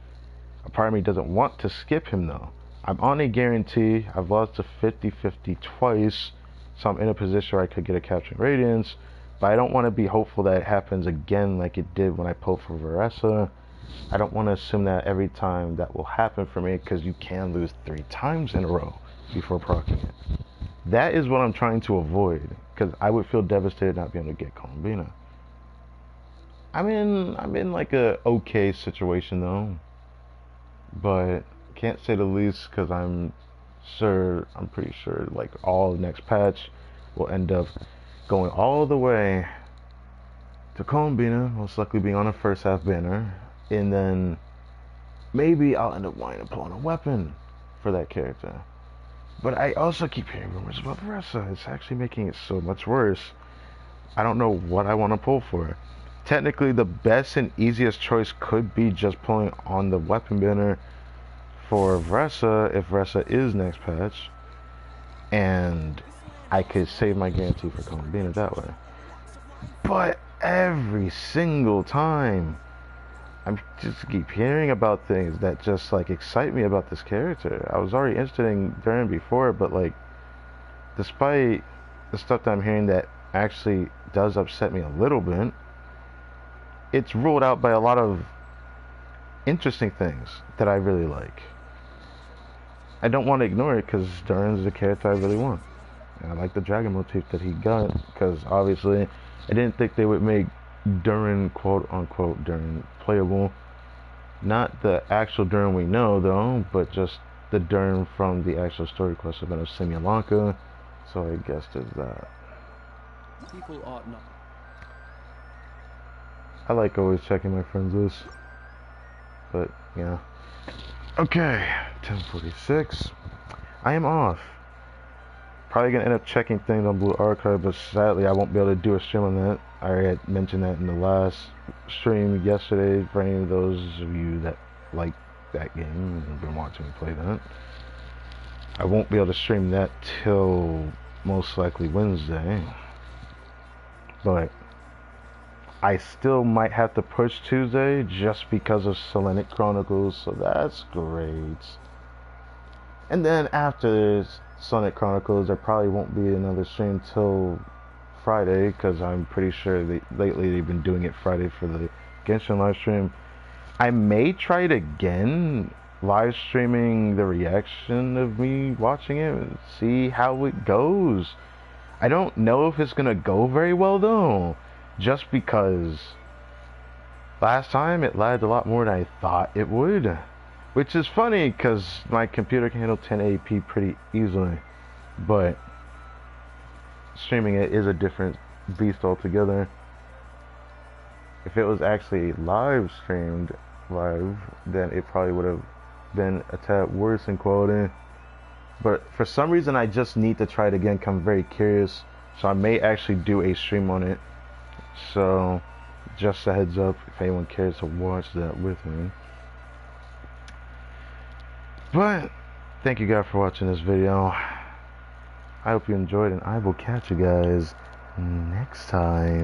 A part of me doesn't want to skip him though. I'm on a guarantee. I've lost to 50-50 twice, so I'm in a position where I could get a capturing radiance, but I don't want to be hopeful that it happens again like it did when I pulled for Veressa. I don't want to assume that every time that will happen for me, because you can lose 3 times in a row before proccing it. That is what I'm trying to avoid, because I would feel devastated not being able to get Columbina. I'm in like a okay situation though, but can't say the least, because I'm pretty sure like all the next patch will end up going all the way to Columbina, most likely being on a first half banner, and then maybe I'll end up wanting to pull on a weapon for that character. But I also keep hearing rumors about Veressa. It's actually making it so much worse. I don't know what I want to pull for. Technically, the best and easiest choice could be just pulling on the weapon banner for Veressa if Veressa is next patch, and I could save my guarantee for Columbina that way. But every single time, I just keep hearing about things that just like excite me about this character. I was already interested in Durin before, but like, despite the stuff that I'm hearing that actually does upset me a little bit, it's ruled out by a lot of interesting things that I really like. I don't want to ignore it because Durin's the character I really want. And I like the dragon motif that he got, because obviously I didn't think they would make Durin, quote unquote Durin, playable. Not the actual Durin we know though, but just the Durin from the actual story quest event of Simulalanka. So I guess there's that. People ought not. I like always checking my friends list, but yeah. Okay, 10:46. I am off. Probably gonna end up checking things on Blue Archive, but sadly I won't be able to do a stream on that. I already had mentioned that in the last stream yesterday for any of those of you that like that game and have been watching me play that. I won't be able to stream that till most likely Wednesday, but I still might have to push Tuesday just because of Selenic Chronicles, so that's great. And then after Sonic Chronicles, there probably won't be another stream till Friday, because I'm pretty sure lately they've been doing it Friday for the Genshin live stream. I may try it again, live streaming the reaction of me watching it and see how it goes. I don't know if it's gonna go very well though, just because last time it lagged a lot more than I thought it would. Which is funny, because my computer can handle 1080p pretty easily. But streaming it is a different beast altogether. If it was actually live streamed live, then it probably would have been a tad worse in quality. But for some reason I just need to try it again, 'cause I'm very curious. So I may actually do a stream on it. So just a heads up if anyone cares to watch that with me. But thank you guys for watching this video. I hope you enjoyed, and I will catch you guys next time.